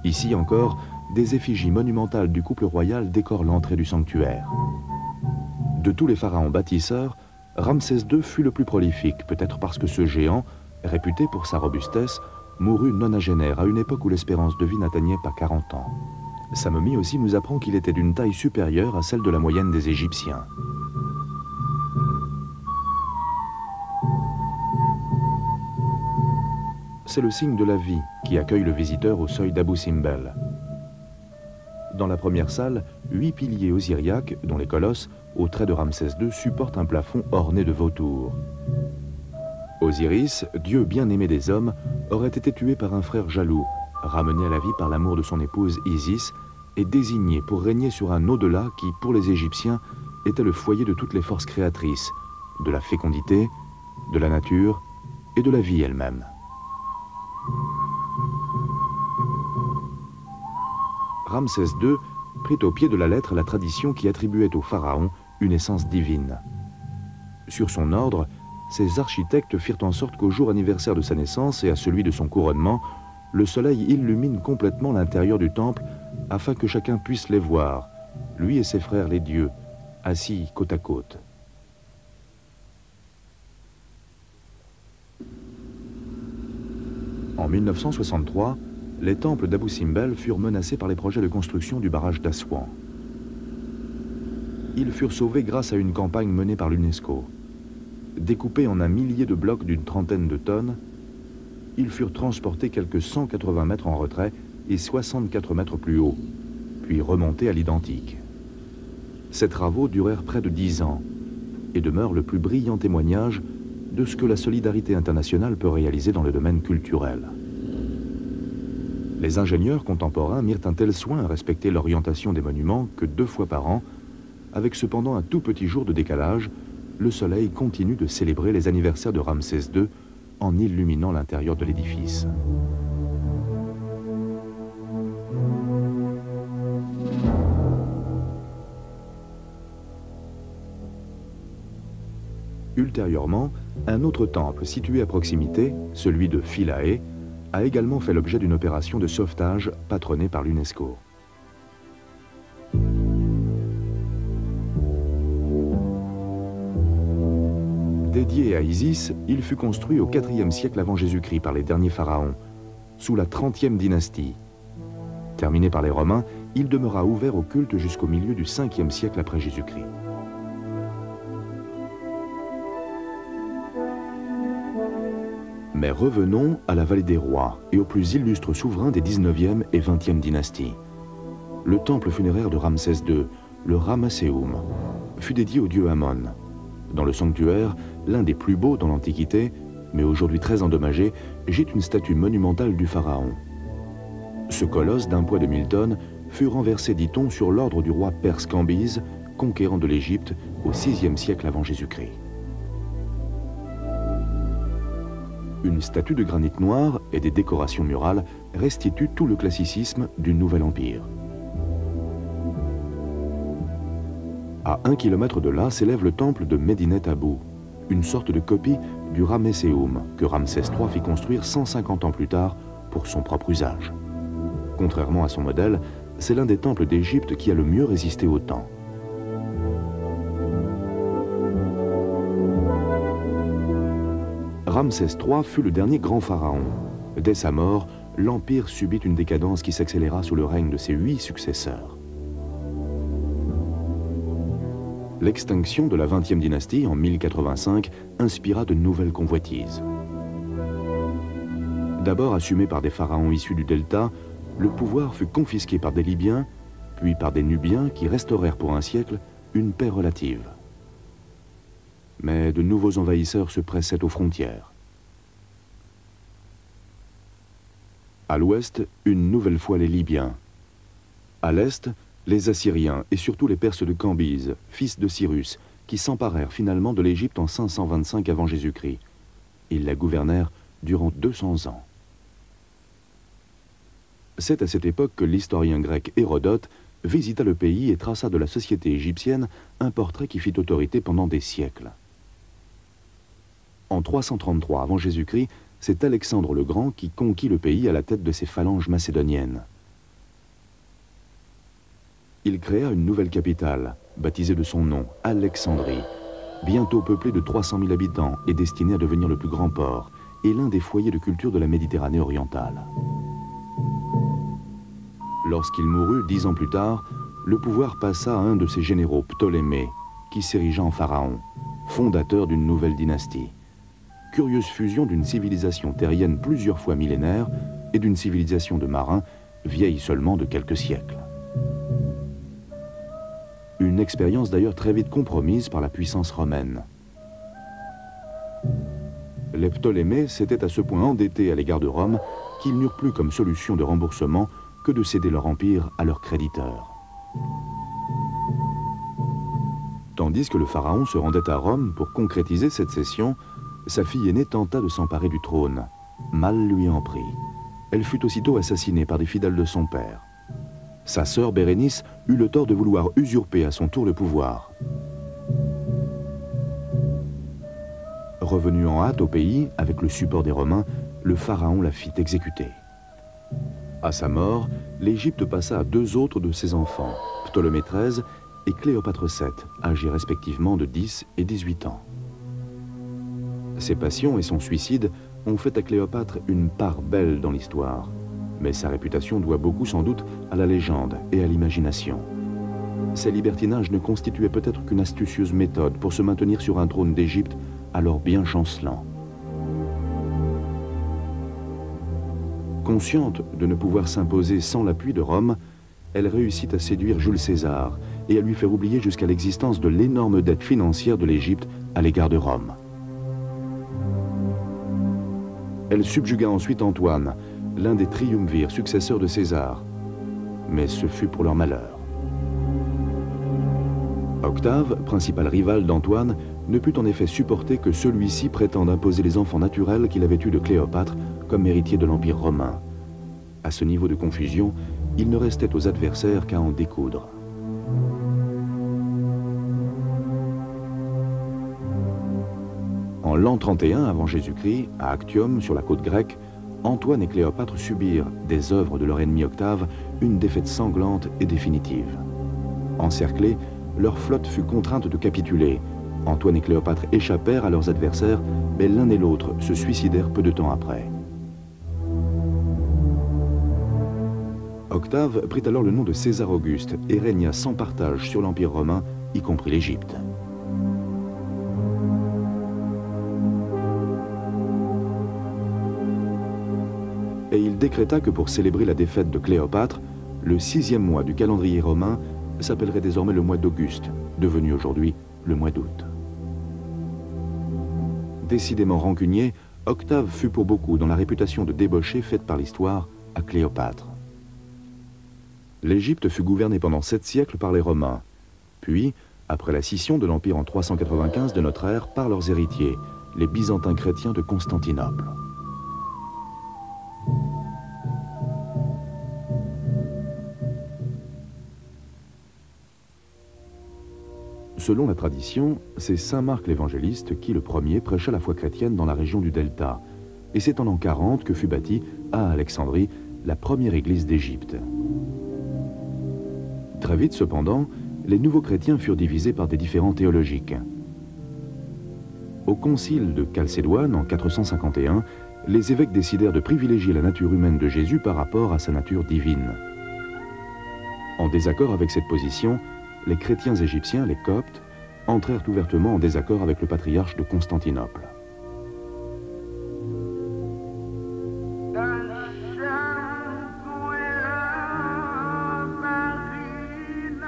Ici encore, des effigies monumentales du couple royal décorent l'entrée du sanctuaire. De tous les pharaons bâtisseurs, Ramsès II fut le plus prolifique, peut-être parce que ce géant, réputé pour sa robustesse, mourut nonagénaire à une époque où l'espérance de vie n'atteignait pas 40 ans. Sa momie aussi nous apprend qu'il était d'une taille supérieure à celle de la moyenne des Égyptiens. C'est le signe de la vie qui accueille le visiteur au seuil d'Abou Simbel. Dans la première salle, 8 piliers osiriaques, dont les colosses, aux traits de Ramsès II, supportent un plafond orné de vautours. Osiris, dieu bien-aimé des hommes, aurait été tué par un frère jaloux, ramené à la vie par l'amour de son épouse Isis, et désigné pour régner sur un au-delà qui, pour les Égyptiens, était le foyer de toutes les forces créatrices, de la fécondité, de la nature et de la vie elle-même. Ramsès II prit au pied de la lettre la tradition qui attribuait au pharaon une essence divine. Sur son ordre, ses architectes firent en sorte qu'au jour anniversaire de sa naissance et à celui de son couronnement, le soleil illumine complètement l'intérieur du temple afin que chacun puisse les voir, lui et ses frères les dieux, assis côte à côte. En 1963, les temples d'Abou Simbel furent menacés par les projets de construction du barrage d'Assouan. Ils furent sauvés grâce à une campagne menée par l'UNESCO. Découpés en un millier de blocs d'une trentaine de tonnes, ils furent transportés quelques 180 mètres en retrait et 64 mètres plus haut, puis remontés à l'identique. Ces travaux durèrent près de 10 ans et demeurent le plus brillant témoignage de ce que la solidarité internationale peut réaliser dans le domaine culturel. Les ingénieurs contemporains mirent un tel soin à respecter l'orientation des monuments que 2 fois par an, avec cependant un tout petit jour de décalage, le soleil continue de célébrer les anniversaires de Ramsès II en illuminant l'intérieur de l'édifice. Ultérieurement, un autre temple situé à proximité, celui de Philae, a également fait l'objet d'une opération de sauvetage patronnée par l'UNESCO. Dédié à Isis, il fut construit au IVe siècle avant Jésus-Christ par les derniers pharaons, sous la 30e dynastie. Terminé par les Romains, il demeura ouvert au culte jusqu'au milieu du 5e siècle après Jésus-Christ. Mais revenons à la vallée des rois et aux plus illustres souverains des 19e et 20e dynasties. Le temple funéraire de Ramsès II, le Ramesséum, fut dédié au dieu Amon. Dans le sanctuaire, l'un des plus beaux dans l'Antiquité, mais aujourd'hui très endommagé, gît une statue monumentale du pharaon. Ce colosse d'un poids de 1000 tonnes fut renversé, dit-on, sur l'ordre du roi perse Cambyse, conquérant de l'Égypte au VIe siècle avant Jésus-Christ. Une statue de granit noir et des décorations murales restituent tout le classicisme du Nouvel Empire. À 1 kilomètre de là s'élève le temple de Medinet Abou, une sorte de copie du Ramesséum que Ramsès III fit construire 150 ans plus tard pour son propre usage. Contrairement à son modèle, c'est l'un des temples d'Égypte qui a le mieux résisté au temps. Ramsès III fut le dernier grand pharaon. Dès sa mort, l'Empire subit une décadence qui s'accéléra sous le règne de ses 8 successeurs. L'extinction de la 20e dynastie en 1085 inspira de nouvelles convoitises. D'abord assumé par des pharaons issus du delta, le pouvoir fut confisqué par des Libyens, puis par des Nubiens qui restaurèrent pour un siècle une paix relative. Mais de nouveaux envahisseurs se pressaient aux frontières. À l'ouest, une nouvelle fois les Libyens. À l'est, les Assyriens et surtout les Perses de Cambyse, fils de Cyrus, qui s'emparèrent finalement de l'Égypte en 525 avant Jésus-Christ. Ils la gouvernèrent durant 200 ans. C'est à cette époque que l'historien grec Hérodote visita le pays et traça de la société égyptienne un portrait qui fit autorité pendant des siècles. En 333 avant Jésus-Christ, c'est Alexandre le Grand qui conquit le pays à la tête de ses phalanges macédoniennes. Il créa une nouvelle capitale, baptisée de son nom, Alexandrie, bientôt peuplée de 300 000 habitants et destinée à devenir le plus grand port et l'un des foyers de culture de la Méditerranée orientale. Lorsqu'il mourut 10 ans plus tard, le pouvoir passa à un de ses généraux, Ptolémée, qui s'érigea en pharaon, fondateur d'une nouvelle dynastie. Curieuse fusion d'une civilisation terrienne plusieurs fois millénaire et d'une civilisation de marins vieille seulement de quelques siècles. Une expérience d'ailleurs très vite compromise par la puissance romaine. Les Ptolémées s'étaient à ce point endettés à l'égard de Rome qu'ils n'eurent plus comme solution de remboursement que de céder leur empire à leurs créditeurs. Tandis que le pharaon se rendait à Rome pour concrétiser cette cession, sa fille aînée tenta de s'emparer du trône. Mal lui en prit. Elle fut aussitôt assassinée par des fidèles de son père. Sa sœur Bérénice eut le tort de vouloir usurper à son tour le pouvoir. Revenu en hâte au pays, avec le support des Romains, le pharaon la fit exécuter. À sa mort, l'Égypte passa à 2 autres de ses enfants, Ptolémée XIII et Cléopâtre VII, âgés respectivement de 10 et 18 ans. Ses passions et son suicide ont fait à Cléopâtre une part belle dans l'histoire. Mais sa réputation doit beaucoup sans doute à la légende et à l'imagination. Ces libertinages ne constituaient peut-être qu'une astucieuse méthode pour se maintenir sur un trône d'Égypte alors bien chancelant. Consciente de ne pouvoir s'imposer sans l'appui de Rome, elle réussit à séduire Jules César et à lui faire oublier jusqu'à l'existence de l'énorme dette financière de l'Égypte à l'égard de Rome. Elle subjugua ensuite Antoine, l'un des triumvirs successeurs de César. Mais ce fut pour leur malheur. Octave, principal rival d'Antoine, ne put en effet supporter que celui-ci prétende imposer les enfants naturels qu'il avait eus de Cléopâtre comme héritiers de l'Empire romain. À ce niveau de confusion, il ne restait aux adversaires qu'à en découdre. En l'an 31 avant Jésus-Christ, à Actium, sur la côte grecque, Antoine et Cléopâtre subirent, des œuvres de leur ennemi Octave, une défaite sanglante et définitive. Encerclés, leur flotte fut contrainte de capituler. Antoine et Cléopâtre échappèrent à leurs adversaires, mais l'un et l'autre se suicidèrent peu de temps après. Octave prit alors le nom de César Auguste et régna sans partage sur l'Empire romain, y compris l'Égypte. Et il décréta que pour célébrer la défaite de Cléopâtre, le 6e mois du calendrier romain s'appellerait désormais le mois d'Auguste, devenu aujourd'hui le mois d'août. Décidément rancunier, Octave fut pour beaucoup dans la réputation de débauché faite par l'histoire à Cléopâtre. L'Égypte fut gouvernée pendant 7 siècles par les Romains, puis, après la scission de l'Empire en 395 de notre ère par leurs héritiers, les Byzantins chrétiens de Constantinople. Selon la tradition, c'est saint Marc l'évangéliste qui, le premier, prêcha la foi chrétienne dans la région du Delta. Et c'est en l'an 40 que fut bâtie, à Alexandrie, la première église d'Égypte. Très vite, cependant, les nouveaux chrétiens furent divisés par des différends théologiques. Au concile de Chalcédoine, en 451, les évêques décidèrent de privilégier la nature humaine de Jésus par rapport à sa nature divine. En désaccord avec cette position, les chrétiens égyptiens, les Coptes, entrèrent ouvertement en désaccord avec le patriarche de Constantinople.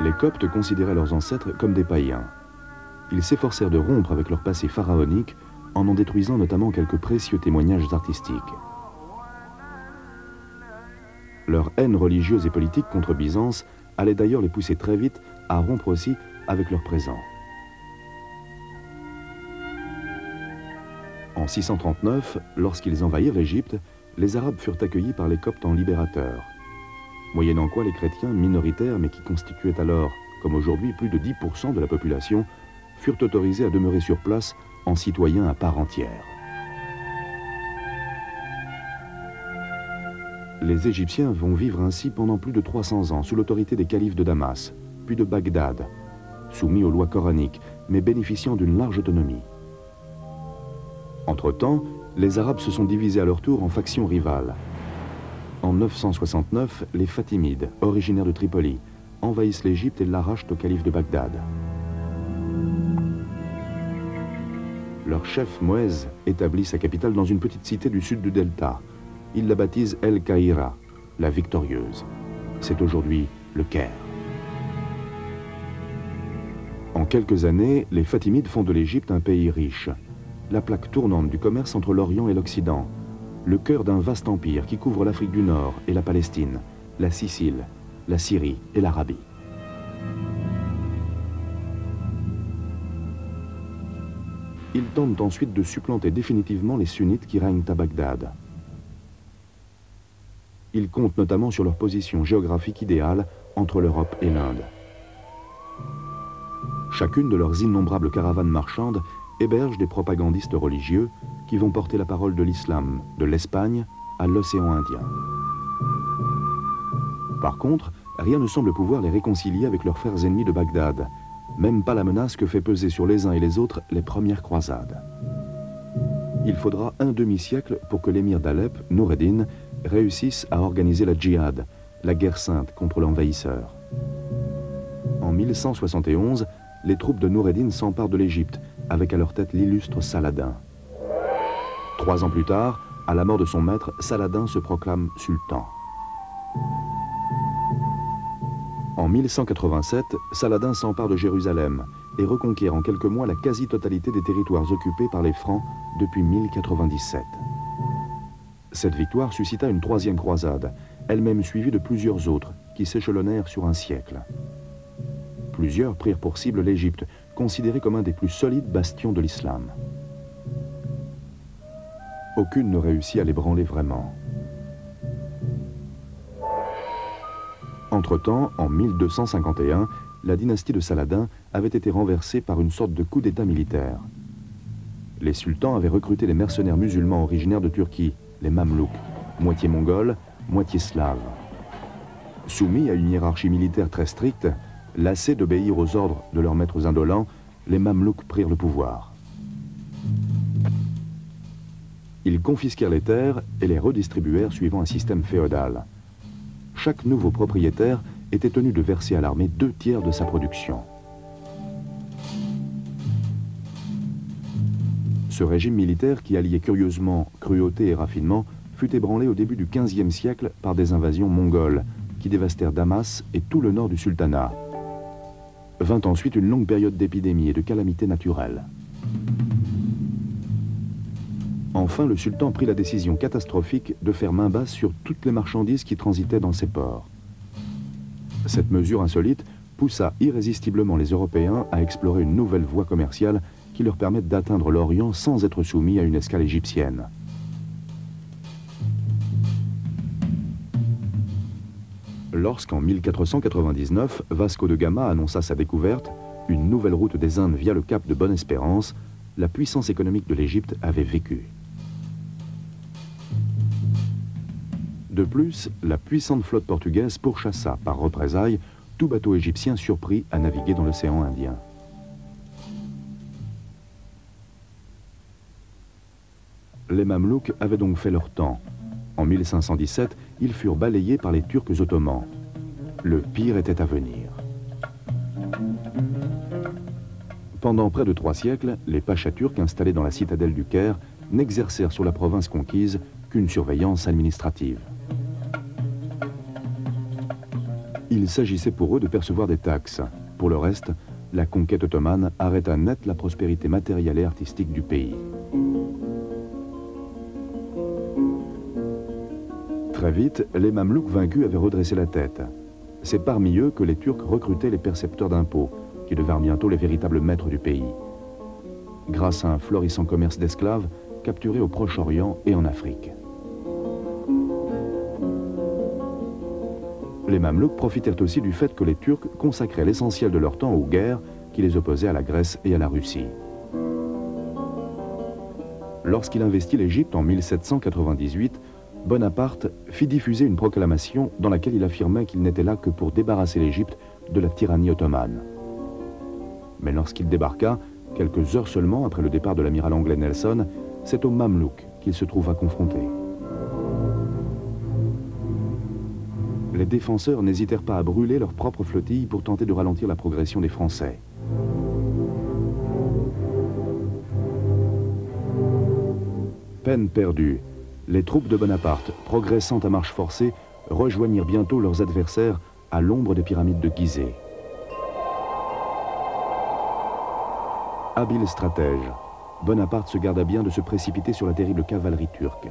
Les Coptes considéraient leurs ancêtres comme des païens. Ils s'efforcèrent de rompre avec leur passé pharaonique en détruisant notamment quelques précieux témoignages artistiques. Leur haine religieuse et politique contre Byzance allait d'ailleurs les pousser très vite à rompre aussi avec leur présent. En 639, lorsqu'ils envahirent l'Égypte, les Arabes furent accueillis par les Coptes en libérateurs. Moyennant quoi les chrétiens minoritaires, mais qui constituaient alors, comme aujourd'hui, plus de 10% de la population, furent autorisés à demeurer sur place en citoyens à part entière. Les Égyptiens vont vivre ainsi pendant plus de 300 ans sous l'autorité des califes de Damas, puis de Bagdad, soumis aux lois coraniques, mais bénéficiant d'une large autonomie. Entre-temps, les Arabes se sont divisés à leur tour en factions rivales. En 969, les Fatimides, originaires de Tripoli, envahissent l'Égypte et l'arrachent au calife de Bagdad. Leur chef Moez établit sa capitale dans une petite cité du sud du delta. Il la baptise El Kahira, la victorieuse. C'est aujourd'hui le Caire. En quelques années, les Fatimides font de l'Égypte un pays riche, la plaque tournante du commerce entre l'Orient et l'Occident, le cœur d'un vaste empire qui couvre l'Afrique du Nord et la Palestine, la Sicile, la Syrie et l'Arabie. Ils tentent ensuite de supplanter définitivement les sunnites qui règnent à Bagdad. Ils comptent notamment sur leur position géographique idéale entre l'Europe et l'Inde. Chacune de leurs innombrables caravanes marchandes héberge des propagandistes religieux qui vont porter la parole de l'islam, de l'Espagne à l'océan Indien. Par contre, rien ne semble pouvoir les réconcilier avec leurs frères ennemis de Bagdad, même pas la menace que fait peser sur les uns et les autres les premières croisades. Il faudra un demi-siècle pour que l'émir d'Alep, Noureddin, réussisse à organiser la djihad, la guerre sainte contre l'envahisseur. En 1171, les troupes de Noureddin s'emparent de l'Égypte, avec à leur tête l'illustre Saladin. 3 ans plus tard, à la mort de son maître, Saladin se proclame sultan. En 1187, Saladin s'empare de Jérusalem et reconquiert en quelques mois la quasi-totalité des territoires occupés par les Francs depuis 1097. Cette victoire suscita une 3e croisade, elle-même suivie de plusieurs autres, qui s'échelonnèrent sur un siècle. Plusieurs prirent pour cible l'Égypte, considérée comme un des plus solides bastions de l'islam. Aucune ne réussit à l'ébranler vraiment. Entre-temps, en 1251, la dynastie de Saladin avait été renversée par une sorte de coup d'État militaire. Les sultans avaient recruté des mercenaires musulmans originaires de Turquie, les Mamelouks, moitié mongols, moitié slaves. Soumis à une hiérarchie militaire très stricte, lassés d'obéir aux ordres de leurs maîtres indolents, les Mamelouks prirent le pouvoir. Ils confisquèrent les terres et les redistribuèrent suivant un système féodal. Chaque nouveau propriétaire était tenu de verser à l'armée 2/3 de sa production. Ce régime militaire, qui alliait curieusement cruauté et raffinement, fut ébranlé au début du XVe siècle par des invasions mongoles, qui dévastèrent Damas et tout le nord du sultanat. Vint ensuite une longue période d'épidémies et de calamités naturelles. Enfin, le sultan prit la décision catastrophique de faire main basse sur toutes les marchandises qui transitaient dans ses ports. Cette mesure insolite poussa irrésistiblement les Européens à explorer une nouvelle voie commerciale qui leur permette d'atteindre l'Orient sans être soumis à une escale égyptienne. Lorsqu'en 1499, Vasco de Gama annonça sa découverte, une nouvelle route des Indes via le cap de Bonne-Espérance, la puissance économique de l'Égypte avait vécu. De plus, la puissante flotte portugaise pourchassa par représailles tout bateau égyptien surpris à naviguer dans l'océan Indien. Les Mamelouks avaient donc fait leur temps. En 1517, ils furent balayés par les Turcs ottomans. Le pire était à venir. Pendant près de 3 siècles, les pachas turcs installés dans la citadelle du Caire n'exercèrent sur la province conquise qu'une surveillance administrative. Il s'agissait pour eux de percevoir des taxes. Pour le reste, la conquête ottomane arrêta net la prospérité matérielle et artistique du pays. Très vite, les Mamelouks vaincus avaient redressé la tête. C'est parmi eux que les Turcs recrutaient les percepteurs d'impôts, qui devinrent bientôt les véritables maîtres du pays. Grâce à un florissant commerce d'esclaves capturés au Proche-Orient et en Afrique. Les Mamelouks profitèrent aussi du fait que les Turcs consacraient l'essentiel de leur temps aux guerres qui les opposaient à la Grèce et à la Russie. Lorsqu'il investit l'Égypte en 1798, Bonaparte fit diffuser une proclamation dans laquelle il affirmait qu'il n'était là que pour débarrasser l'Égypte de la tyrannie ottomane. Mais lorsqu'il débarqua, quelques heures seulement après le départ de l'amiral anglais Nelson, c'est aux Mamelouks qu'il se trouva confronté. Les défenseurs n'hésitèrent pas à brûler leur propre flottille pour tenter de ralentir la progression des Français. Peine perdue. Les troupes de Bonaparte, progressant à marche forcée, rejoignirent bientôt leurs adversaires à l'ombre des pyramides de Gizeh. Habile stratège, Bonaparte se garda bien de se précipiter sur la terrible cavalerie turque.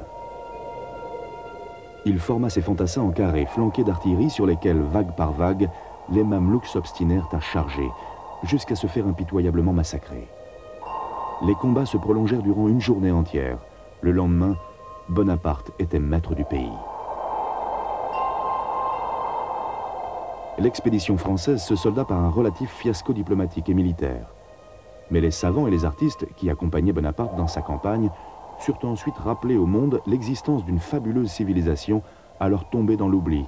Il forma ses fantassins en carré, flanqués d'artillerie sur lesquels, vague par vague, les Mamelouks s'obstinèrent à charger, jusqu'à se faire impitoyablement massacrer. Les combats se prolongèrent durant une journée entière. Le lendemain, Bonaparte était maître du pays. L'expédition française se solda par un relatif fiasco diplomatique et militaire. Mais les savants et les artistes qui accompagnaient Bonaparte dans sa campagne surent ensuite rappeler au monde l'existence d'une fabuleuse civilisation alors tombée dans l'oubli.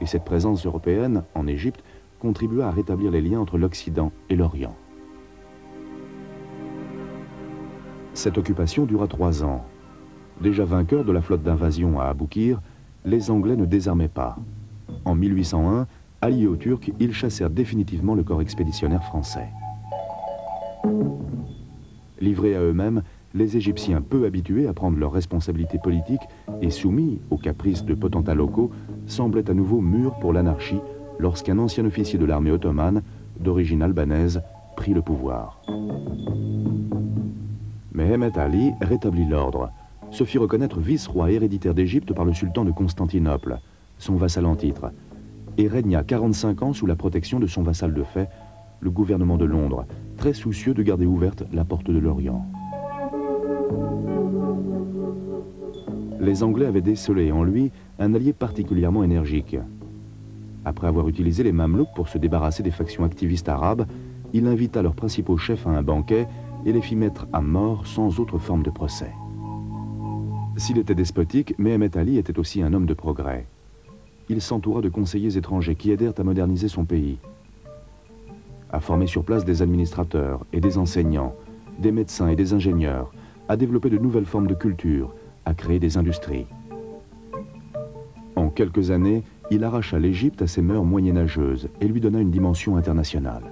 Et cette présence européenne en Égypte contribua à rétablir les liens entre l'Occident et l'Orient. Cette occupation dura 3 ans. Déjà vainqueurs de la flotte d'invasion à Aboukir, les Anglais ne désarmaient pas. En 1801, alliés aux Turcs, ils chassèrent définitivement le corps expéditionnaire français. Livrés à eux-mêmes, les Égyptiens, peu habitués à prendre leurs responsabilités politiques et soumis aux caprices de potentats locaux, semblaient à nouveau mûrs pour l'anarchie lorsqu'un ancien officier de l'armée ottomane, d'origine albanaise, prit le pouvoir. Mehemet Ali rétablit l'ordre, se fit reconnaître vice-roi héréditaire d'Égypte par le sultan de Constantinople, son vassal en titre, et régna 45 ans sous la protection de son vassal de fait, le gouvernement de Londres, très soucieux de garder ouverte la porte de l'Orient. Les Anglais avaient décelé en lui un allié particulièrement énergique. Après avoir utilisé les Mamelouks pour se débarrasser des factions activistes arabes, il invita leurs principaux chefs à un banquet et les fit mettre à mort sans autre forme de procès. S'il était despotique, Mehemet Ali était aussi un homme de progrès. Il s'entoura de conseillers étrangers qui aidèrent à moderniser son pays, à former sur place des administrateurs et des enseignants, des médecins et des ingénieurs, à développer de nouvelles formes de culture, à créer des industries. En quelques années, il arracha l'Égypte à ses mœurs moyenâgeuses et lui donna une dimension internationale.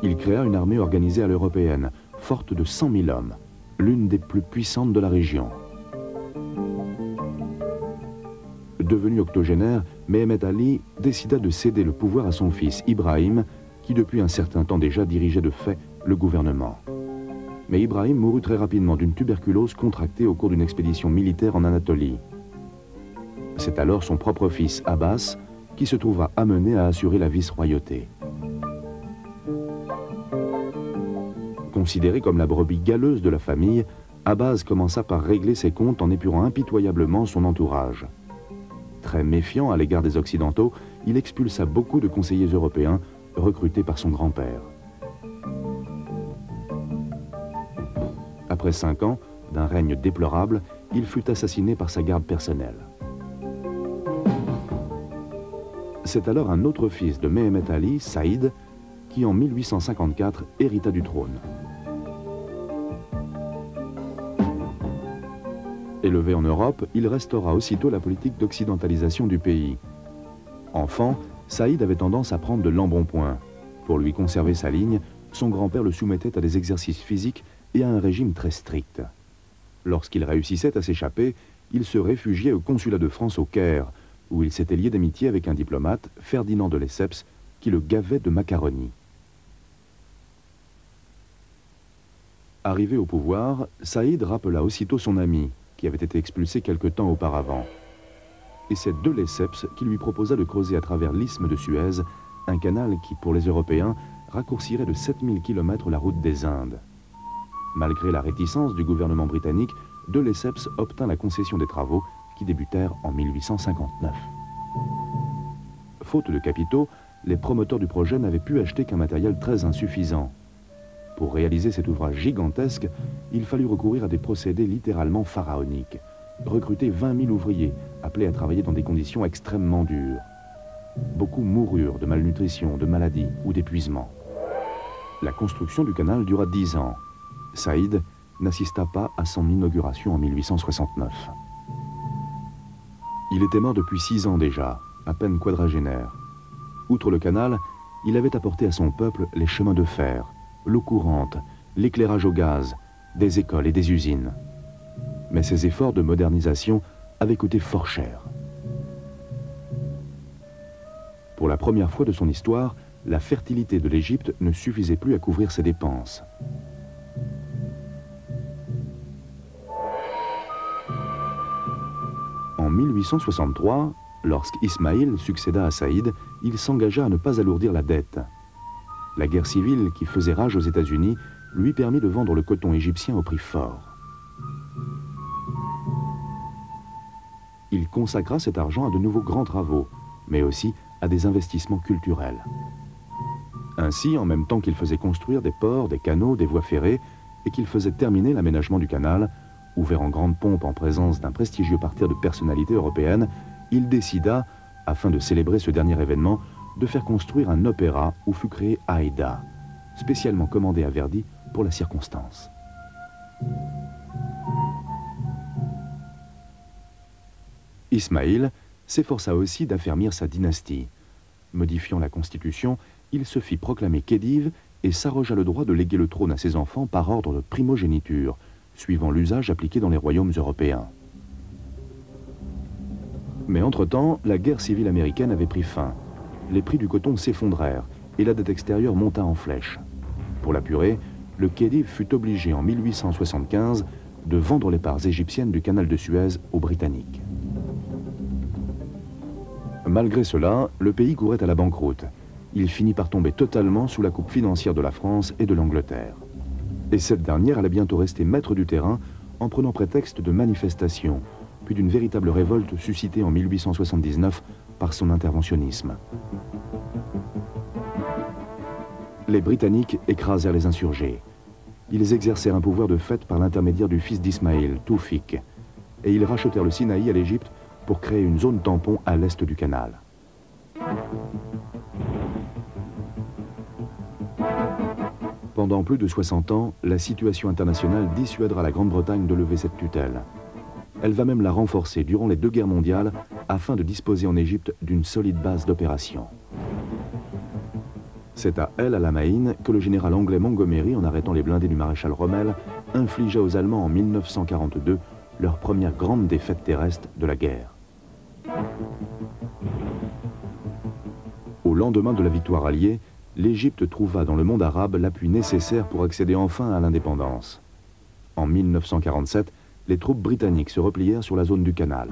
Il créa une armée organisée à l'européenne, forte de 100 000 hommes, l'une des plus puissantes de la région. Devenu octogénaire, Mehemet Ali décida de céder le pouvoir à son fils Ibrahim, qui depuis un certain temps déjà dirigeait de fait le gouvernement. Mais Ibrahim mourut très rapidement d'une tuberculose contractée au cours d'une expédition militaire en Anatolie. C'est alors son propre fils, Abbas, qui se trouva amené à assurer la vice-royauté. Considéré comme la brebis galeuse de la famille, Abbas commença par régler ses comptes en épurant impitoyablement son entourage. Très méfiant à l'égard des Occidentaux, il expulsa beaucoup de conseillers européens recruté par son grand-père. Après 5 ans, d'un règne déplorable, il fut assassiné par sa garde personnelle. C'est alors un autre fils de Mehemet Ali, Saïd, qui en 1854 hérita du trône. Élevé en Europe, il restaura aussitôt la politique d'occidentalisation du pays. Enfant, Saïd avait tendance à prendre de l'embonpoint. Pour lui conserver sa ligne, son grand-père le soumettait à des exercices physiques et à un régime très strict. Lorsqu'il réussissait à s'échapper, il se réfugiait au consulat de France au Caire, où il s'était lié d'amitié avec un diplomate, Ferdinand de Lesseps, qui le gavait de macaroni. Arrivé au pouvoir, Saïd rappela aussitôt son ami, qui avait été expulsé quelque temps auparavant. Et c'est de Lesseps qui lui proposa de creuser à travers l'isthme de Suez un canal qui, pour les Européens, raccourcirait de 7000 km la route des Indes. Malgré la réticence du gouvernement britannique, de Lesseps obtint la concession des travaux qui débutèrent en 1859. Faute de capitaux, les promoteurs du projet n'avaient pu acheter qu'un matériel très insuffisant. Pour réaliser cet ouvrage gigantesque, il fallut recourir à des procédés littéralement pharaoniques. Recruter 20 000 ouvriers, appelés à travailler dans des conditions extrêmement dures. Beaucoup moururent de malnutrition, de maladie ou d'épuisement. La construction du canal dura 10 ans. Saïd n'assista pas à son inauguration en 1869. Il était mort depuis 6 ans déjà, à peine quadragénaire. Outre le canal, il avait apporté à son peuple les chemins de fer, l'eau courante, l'éclairage au gaz, des écoles et des usines. Mais ces efforts de modernisation avaient coûté fort cher. Pour la première fois de son histoire, la fertilité de l'Égypte ne suffisait plus à couvrir ses dépenses. En 1863, lorsqu'Ismaïl succéda à Saïd, il s'engagea à ne pas alourdir la dette. La guerre civile qui faisait rage aux États-Unis lui permit de vendre le coton égyptien au prix fort. Il consacra cet argent à de nouveaux grands travaux, mais aussi à des investissements culturels. Ainsi, en même temps qu'il faisait construire des ports, des canaux, des voies ferrées, et qu'il faisait terminer l'aménagement du canal, ouvert en grande pompe en présence d'un prestigieux parterre de personnalités européennes, il décida, afin de célébrer ce dernier événement, de faire construire un opéra où fut créé Aïda, spécialement commandé à Verdi pour la circonstance. Ismaïl s'efforça aussi d'affermir sa dynastie. Modifiant la constitution, il se fit proclamer khedive et s'arrogea le droit de léguer le trône à ses enfants par ordre de primogéniture, suivant l'usage appliqué dans les royaumes européens. Mais entre-temps, la guerre civile américaine avait pris fin. Les prix du coton s'effondrèrent et la dette extérieure monta en flèche. Pour l'apurer, le khedive fut obligé en 1875 de vendre les parts égyptiennes du canal de Suez aux Britanniques. Malgré cela, le pays courait à la banqueroute. Il finit par tomber totalement sous la coupe financière de la France et de l'Angleterre. Et cette dernière allait bientôt rester maître du terrain en prenant prétexte de manifestations, puis d'une véritable révolte suscitée en 1879 par son interventionnisme. Les Britanniques écrasèrent les insurgés. Ils exercèrent un pouvoir de fait par l'intermédiaire du fils d'Ismaïl, Toufik, et ils rachetèrent le Sinaï à l'Égypte pour créer une zone tampon à l'est du canal. Pendant plus de 60 ans, la situation internationale dissuadera la Grande-Bretagne de lever cette tutelle. Elle va même la renforcer durant les 2 guerres mondiales afin de disposer en Égypte d'une solide base d'opération. C'est à El Alamein que le général anglais Montgomery, en arrêtant les blindés du maréchal Rommel, infligea aux Allemands en 1942 leur première grande défaite terrestre de la guerre. Au lendemain de la victoire alliée, l'Égypte trouva dans le monde arabe l'appui nécessaire pour accéder enfin à l'indépendance. En 1947, les troupes britanniques se replièrent sur la zone du canal.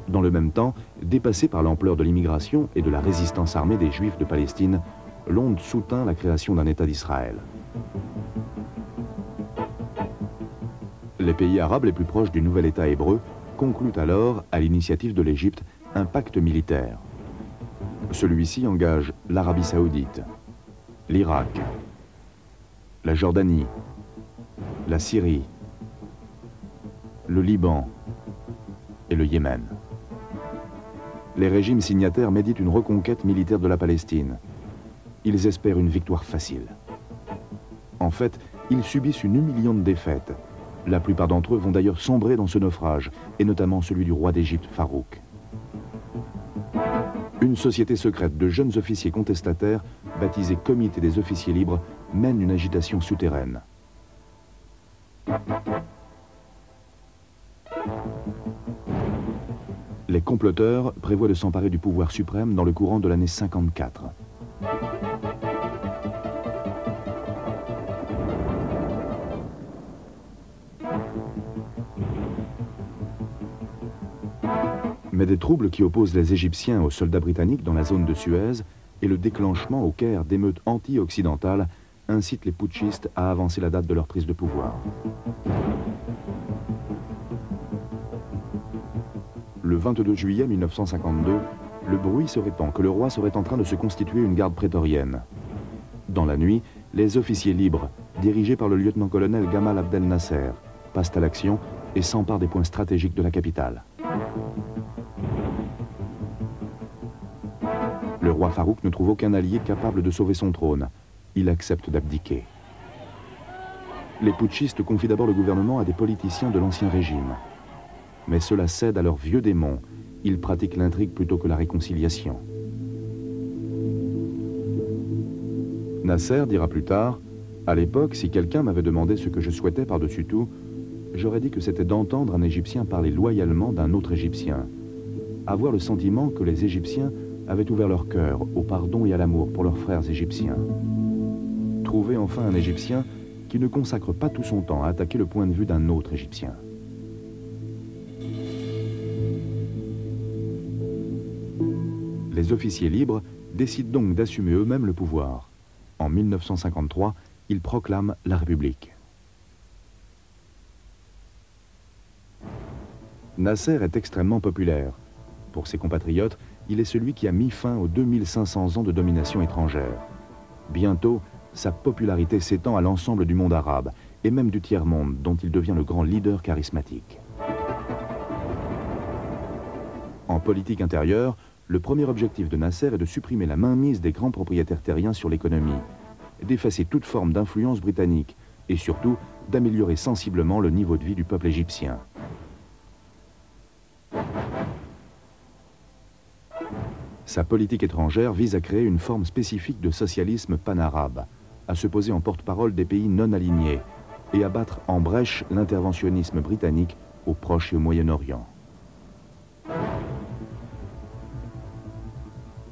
Dans le même temps, dépassé par l'ampleur de l'immigration et de la résistance armée des Juifs de Palestine, Londres soutint la création d'un État d'Israël. Les pays arabes les plus proches du nouvel État hébreu concluent alors, à l'initiative de l'Égypte, un pacte militaire. Celui-ci engage l'Arabie Saoudite, l'Irak, la Jordanie, la Syrie, le Liban et le Yémen. Les régimes signataires méditent une reconquête militaire de la Palestine. Ils espèrent une victoire facile. En fait, ils subissent une humiliante défaite. La plupart d'entre eux vont d'ailleurs sombrer dans ce naufrage, et notamment celui du roi d'Égypte, Farouk. Une société secrète de jeunes officiers contestataires, baptisée Comité des officiers libres, mène une agitation souterraine. Les comploteurs prévoient de s'emparer du pouvoir suprême dans le courant de l'année 54. Mais des troubles qui opposent les Égyptiens aux soldats britanniques dans la zone de Suez et le déclenchement au Caire d'émeutes anti-occidentales incitent les putschistes à avancer la date de leur prise de pouvoir. Le 22 juillet 1952, le bruit se répand que le roi serait en train de se constituer une garde prétorienne. Dans la nuit, les officiers libres, dirigés par le lieutenant-colonel Gamal Abdel Nasser, passent à l'action et s'emparent des points stratégiques de la capitale. Le roi Farouk ne trouve aucun allié capable de sauver son trône. Il accepte d'abdiquer. Les putschistes confient d'abord le gouvernement à des politiciens de l'ancien régime. Mais cela cède à leurs vieux démons. Ils pratiquent l'intrigue plutôt que la réconciliation. Nasser dira plus tard, « À l'époque, si quelqu'un m'avait demandé ce que je souhaitais par-dessus tout, j'aurais dit que c'était d'entendre un Égyptien parler loyalement d'un autre Égyptien. Avoir le sentiment que les Égyptiens avaient ouvert leur cœur au pardon et à l'amour pour leurs frères égyptiens. Trouver enfin un Égyptien qui ne consacre pas tout son temps à attaquer le point de vue d'un autre Égyptien. » Les officiers libres décident donc d'assumer eux-mêmes le pouvoir. En 1953, ils proclament la République. Nasser est extrêmement populaire. Pour ses compatriotes, il est celui qui a mis fin aux 2500 ans de domination étrangère. Bientôt, sa popularité s'étend à l'ensemble du monde arabe, et même du tiers-monde, dont il devient le grand leader charismatique. En politique intérieure, le premier objectif de Nasser est de supprimer la mainmise des grands propriétaires terriens sur l'économie, d'effacer toute forme d'influence britannique, et surtout d'améliorer sensiblement le niveau de vie du peuple égyptien. Sa politique étrangère vise à créer une forme spécifique de socialisme pan-arabe, à se poser en porte-parole des pays non alignés et à battre en brèche l'interventionnisme britannique au Proche et au Moyen-Orient.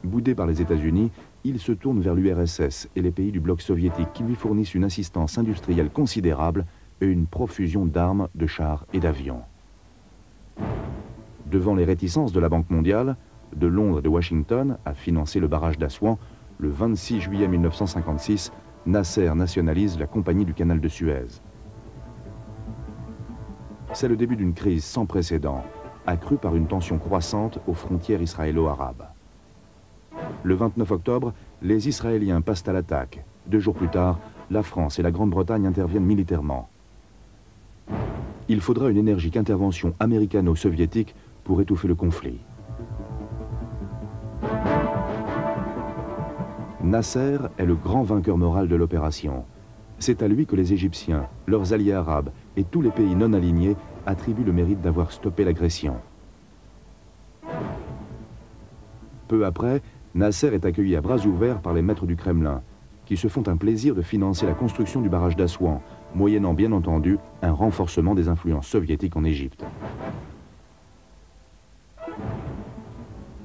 Boudé par les États-Unis, il se tourne vers l'URSS et les pays du bloc soviétique qui lui fournissent une assistance industrielle considérable et une profusion d'armes, de chars et d'avions. Devant les réticences de la Banque mondiale, de Londres et de Washington à financer le barrage d'Assouan, le 26 juillet 1956, Nasser nationalise la Compagnie du Canal de Suez. C'est le début d'une crise sans précédent, accrue par une tension croissante aux frontières israélo-arabes. Le 29 octobre, les Israéliens passent à l'attaque. 2 jours plus tard, la France et la Grande-Bretagne interviennent militairement. Il faudra une énergique intervention américano-soviétique pour étouffer le conflit. Nasser est le grand vainqueur moral de l'opération. C'est à lui que les Égyptiens, leurs alliés arabes et tous les pays non alignés attribuent le mérite d'avoir stoppé l'agression. Peu après, Nasser est accueilli à bras ouverts par les maîtres du Kremlin, qui se font un plaisir de financer la construction du barrage d'Assouan, moyennant bien entendu un renforcement des influences soviétiques en Égypte.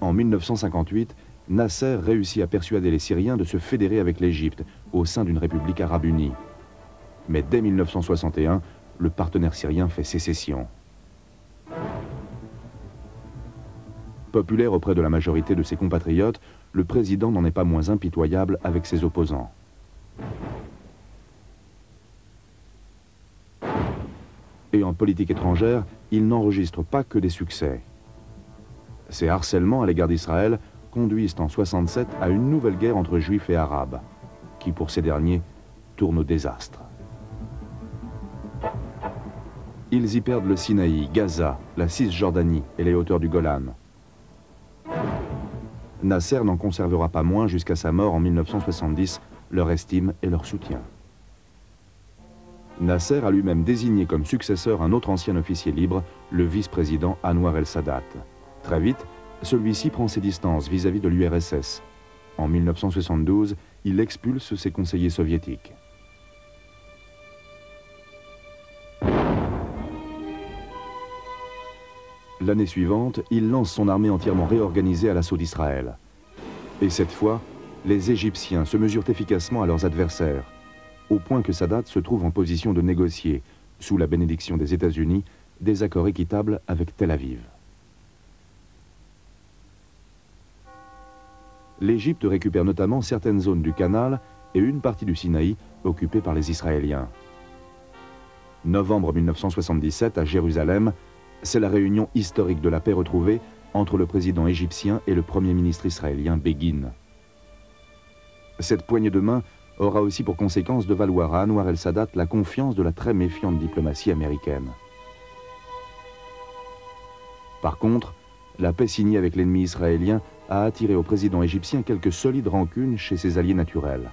En 1958, Nasser réussit à persuader les Syriens de se fédérer avec l'Égypte au sein d'une république arabe unie. Mais dès 1961, le partenaire syrien fait sécession. Populaire auprès de la majorité de ses compatriotes, le président n'en est pas moins impitoyable avec ses opposants. Et en politique étrangère, il n'enregistre pas que des succès. Ses harcèlements à l'égard d'Israël conduisent en 67 à une nouvelle guerre entre juifs et arabes, qui pour ces derniers tourne au désastre. Ils y perdent le Sinaï, Gaza, la Cisjordanie et les hauteurs du Golan. Nasser n'en conservera pas moins jusqu'à sa mort en 1970 leur estime et leur soutien. Nasser a lui-même désigné comme successeur un autre ancien officier libre, le vice-président Anwar el-Sadat. Très vite, celui-ci prend ses distances vis-à-vis de l'URSS. En 1972, il expulse ses conseillers soviétiques. L'année suivante, il lance son armée entièrement réorganisée à l'assaut d'Israël. Et cette fois, les Égyptiens se mesurent efficacement à leurs adversaires, au point que Sadat se trouve en position de négocier, sous la bénédiction des États-Unis, des accords équitables avec Tel Aviv. L'Égypte récupère notamment certaines zones du canal et une partie du Sinaï occupée par les Israéliens. Novembre 1977, à Jérusalem, c'est la réunion historique de la paix retrouvée entre le président égyptien et le premier ministre israélien Begin. Cette poignée de main aura aussi pour conséquence de valoir à Anwar el-Sadat la confiance de la très méfiante diplomatie américaine. Par contre, la paix signée avec l'ennemi israélien a attiré au président égyptien quelques solides rancunes chez ses alliés naturels.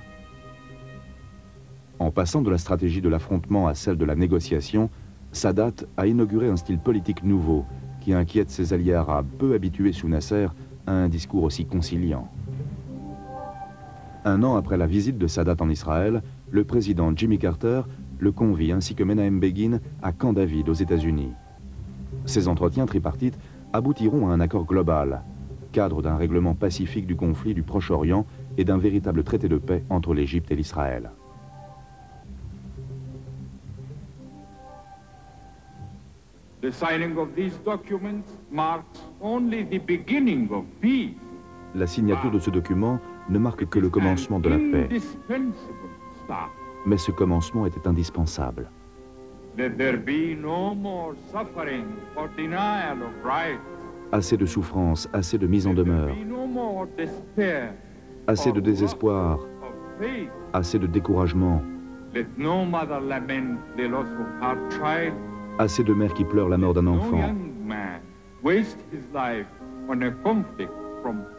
En passant de la stratégie de l'affrontement à celle de la négociation, Sadat a inauguré un style politique nouveau qui inquiète ses alliés arabes peu habitués sous Nasser à un discours aussi conciliant. Un an après la visite de Sadat en Israël, le président Jimmy Carter le convie ainsi que Menahem Begin à Camp David aux États-Unis. Ces entretiens tripartites aboutiront à un accord global, cadre d'un règlement pacifique du conflit du Proche-Orient et d'un véritable traité de paix entre l'Égypte et l'Israël. The signing of these documents marks only the beginning of peace. La signature de ce document ne marque que le commencement de la paix. Mais ce commencement était indispensable. Assez de souffrance, assez de mise en demeure, assez de désespoir, assez de découragement, assez de mères qui pleurent la mort d'un enfant,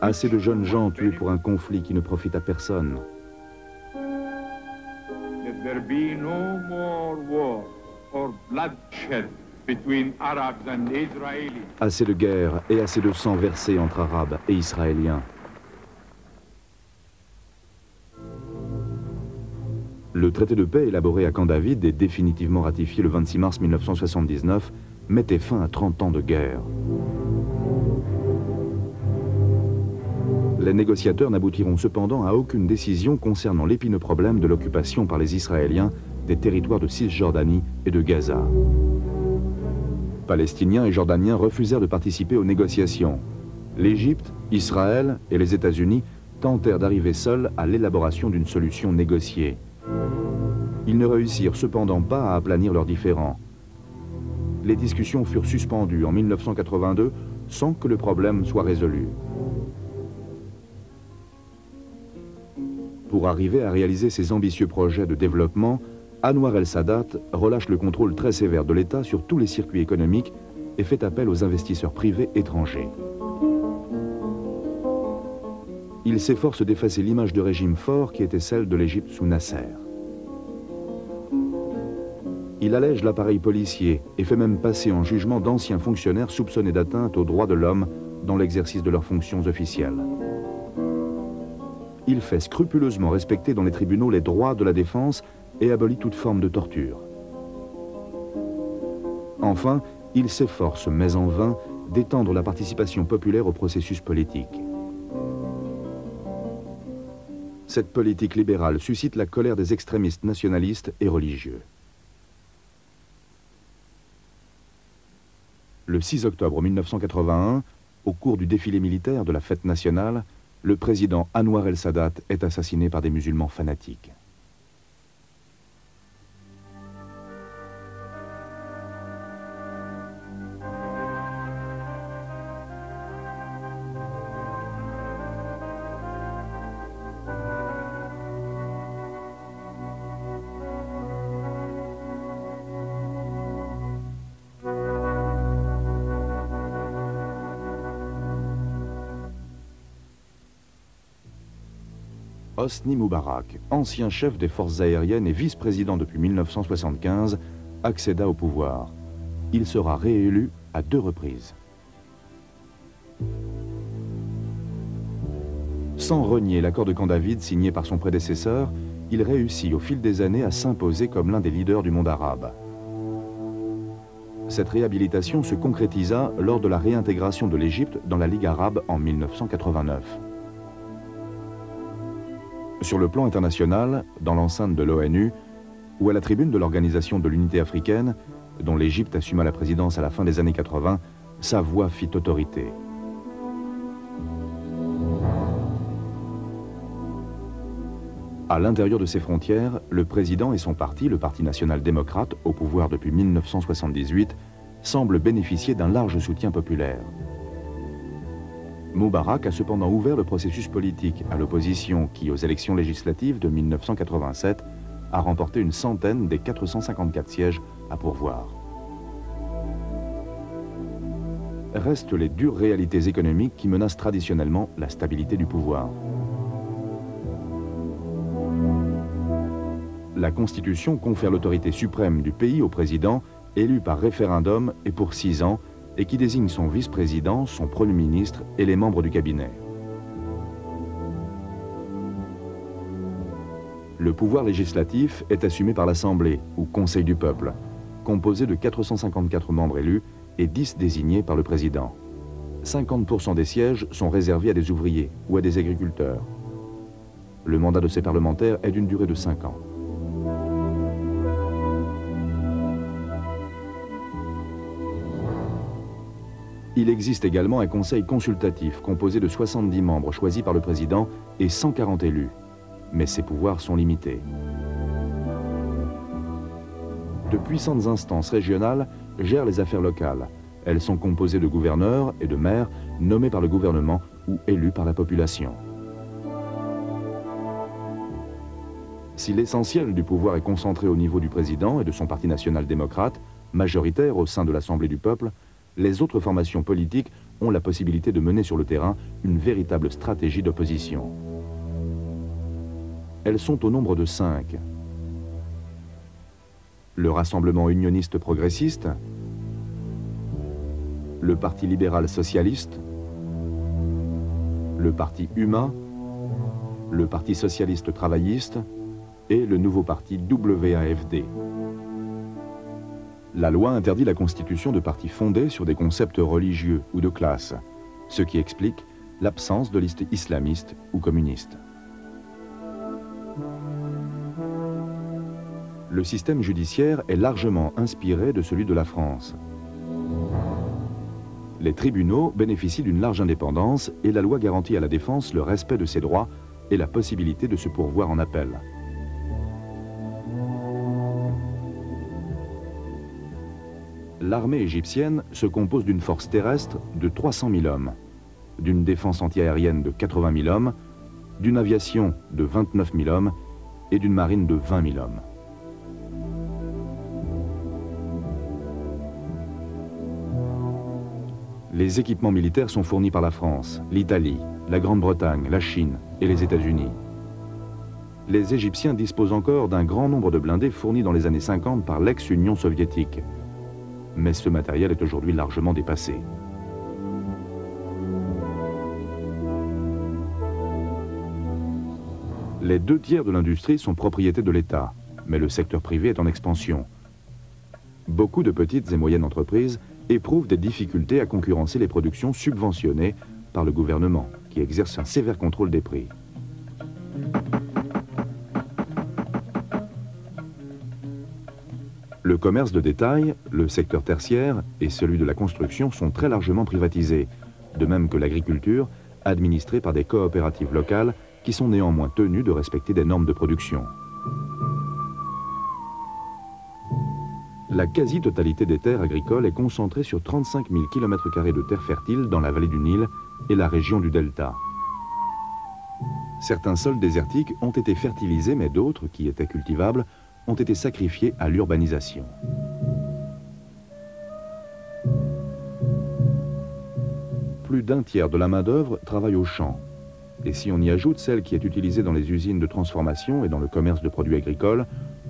assez de jeunes gens tués pour un conflit qui ne profite à personne. Assez de guerre et assez de sang versé entre Arabes et Israéliens. Le traité de paix élaboré à Camp David et définitivement ratifié le 26 mars 1979 mettait fin à 30 ans de guerre. Les négociateurs n'aboutiront cependant à aucune décision concernant l'épineux problème de l'occupation par les Israéliens des territoires de Cisjordanie et de Gaza. Palestiniens et Jordaniens refusèrent de participer aux négociations. L'Égypte, Israël et les États-Unis tentèrent d'arriver seuls à l'élaboration d'une solution négociée. Ils ne réussirent cependant pas à aplanir leurs différends. Les discussions furent suspendues en 1982 sans que le problème soit résolu. Pour arriver à réaliser ses ambitieux projets de développement, Anwar el-Sadat relâche le contrôle très sévère de l'État sur tous les circuits économiques et fait appel aux investisseurs privés étrangers. Il s'efforce d'effacer l'image de régime fort qui était celle de l'Égypte sous Nasser. Il allège l'appareil policier et fait même passer en jugement d'anciens fonctionnaires soupçonnés d'atteinte aux droits de l'homme dans l'exercice de leurs fonctions officielles. Il fait scrupuleusement respecter dans les tribunaux les droits de la défense et abolit toute forme de torture. Enfin, il s'efforce, mais en vain, d'étendre la participation populaire au processus politique. Cette politique libérale suscite la colère des extrémistes nationalistes et religieux. Le 6 octobre 1981, au cours du défilé militaire de la fête nationale, le président Anwar el-Sadat est assassiné par des musulmans fanatiques. Hosni Moubarak, ancien chef des forces aériennes et vice-président depuis 1975, accéda au pouvoir. Il sera réélu à 2 reprises. Sans renier l'accord de Camp David signé par son prédécesseur, il réussit au fil des années à s'imposer comme l'un des leaders du monde arabe. Cette réhabilitation se concrétisa lors de la réintégration de l'Égypte dans la Ligue arabe en 1989. Sur le plan international, dans l'enceinte de l'ONU, ou à la tribune de l'Organisation de l'Unité africaine, dont l'Égypte assuma la présidence à la fin des années 80, sa voix fit autorité. À l'intérieur de ses frontières, le président et son parti, le Parti national-démocrate, au pouvoir depuis 1978, semblent bénéficier d'un large soutien populaire. Moubarak a cependant ouvert le processus politique à l'opposition qui, aux élections législatives de 1987, a remporté une centaine des 454 sièges à pourvoir. Restent les dures réalités économiques qui menacent traditionnellement la stabilité du pouvoir. La Constitution confère l'autorité suprême du pays au président, élu par référendum et pour 6 ans, et qui désigne son vice-président, son premier ministre et les membres du cabinet. Le pouvoir législatif est assumé par l'Assemblée, ou Conseil du peuple, composé de 454 membres élus et 10 désignés par le président. 50% des sièges sont réservés à des ouvriers ou à des agriculteurs. Le mandat de ces parlementaires est d'une durée de 5 ans. Il existe également un conseil consultatif composé de 70 membres choisis par le président et 140 élus. Mais ses pouvoirs sont limités. De puissantes instances régionales gèrent les affaires locales. Elles sont composées de gouverneurs et de maires nommés par le gouvernement ou élus par la population. Si l'essentiel du pouvoir est concentré au niveau du président et de son parti national-démocrate, majoritaire au sein de l'Assemblée du peuple, les autres formations politiques ont la possibilité de mener sur le terrain une véritable stratégie d'opposition. Elles sont au nombre de 5. Le Rassemblement unioniste progressiste, le Parti libéral socialiste, le Parti Humain, le Parti socialiste travailliste et le nouveau parti WAFD. La loi interdit la constitution de partis fondés sur des concepts religieux ou de classe, ce qui explique l'absence de listes islamistes ou communistes. Le système judiciaire est largement inspiré de celui de la France. Les tribunaux bénéficient d'une large indépendance et la loi garantit à la défense le respect de ses droits et la possibilité de se pourvoir en appel. L'armée égyptienne se compose d'une force terrestre de 300 000 hommes, d'une défense antiaérienne de 80 000 hommes, d'une aviation de 29 000 hommes et d'une marine de 20 000 hommes. Les équipements militaires sont fournis par la France, l'Italie, la Grande-Bretagne, la Chine et les États-Unis. Les Égyptiens disposent encore d'un grand nombre de blindés fournis dans les années 50 par l'ex-Union soviétique. Mais ce matériel est aujourd'hui largement dépassé. Les 2 tiers de l'industrie sont propriété de l'État, mais le secteur privé est en expansion. Beaucoup de petites et moyennes entreprises éprouvent des difficultés à concurrencer les productions subventionnées par le gouvernement, qui exerce un sévère contrôle des prix. Le commerce de détail, le secteur tertiaire et celui de la construction sont très largement privatisés, de même que l'agriculture, administrée par des coopératives locales qui sont néanmoins tenues de respecter des normes de production. La quasi-totalité des terres agricoles est concentrée sur 35 000 km² de terres fertiles dans la vallée du Nil et la région du Delta. Certains sols désertiques ont été fertilisés, mais d'autres, qui étaient cultivables, ont été sacrifiés à l'urbanisation. Plus d'un tiers de la main-d'œuvre travaille aux champs. Et si on y ajoute celle qui est utilisée dans les usines de transformation et dans le commerce de produits agricoles,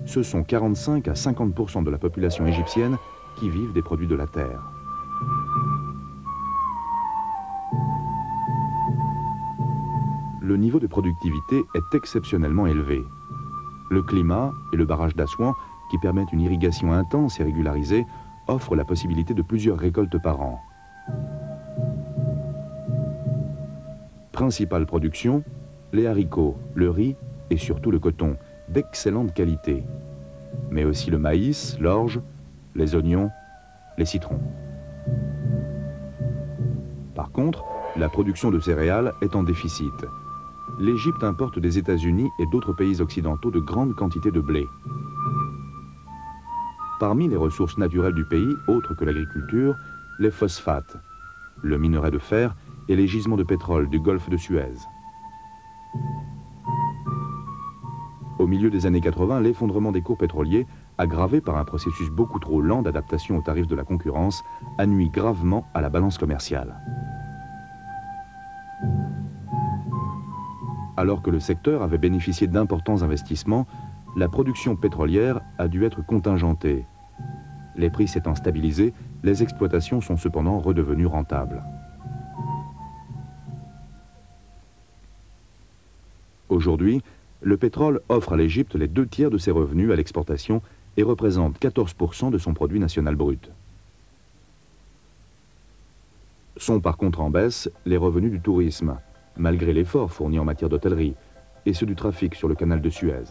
ce sont 45 à 50% de la population égyptienne qui vivent des produits de la terre. Le niveau de productivité est exceptionnellement élevé. Le climat et le barrage d'Assouan, qui permettent une irrigation intense et régularisée, offrent la possibilité de plusieurs récoltes par an. Principale production, les haricots, le riz et surtout le coton, d'excellente qualité. Mais aussi le maïs, l'orge, les oignons, les citrons. Par contre, la production de céréales est en déficit. L'Égypte importe des États-Unis et d'autres pays occidentaux de grandes quantités de blé. Parmi les ressources naturelles du pays, autres que l'agriculture, les phosphates, le minerai de fer et les gisements de pétrole du golfe de Suez. Au milieu des années 80, l'effondrement des cours pétroliers, aggravé par un processus beaucoup trop lent d'adaptation aux tarifs de la concurrence, a nui gravement à la balance commerciale. Alors que le secteur avait bénéficié d'importants investissements, la production pétrolière a dû être contingentée. Les prix s'étant stabilisés, les exploitations sont cependant redevenues rentables. Aujourd'hui, le pétrole offre à l'Égypte les 2/3 de ses revenus à l'exportation et représente 14% de son produit national brut. Sont par contre en baisse les revenus du tourisme, malgré l'effort fourni en matière d'hôtellerie, et ceux du trafic sur le canal de Suez.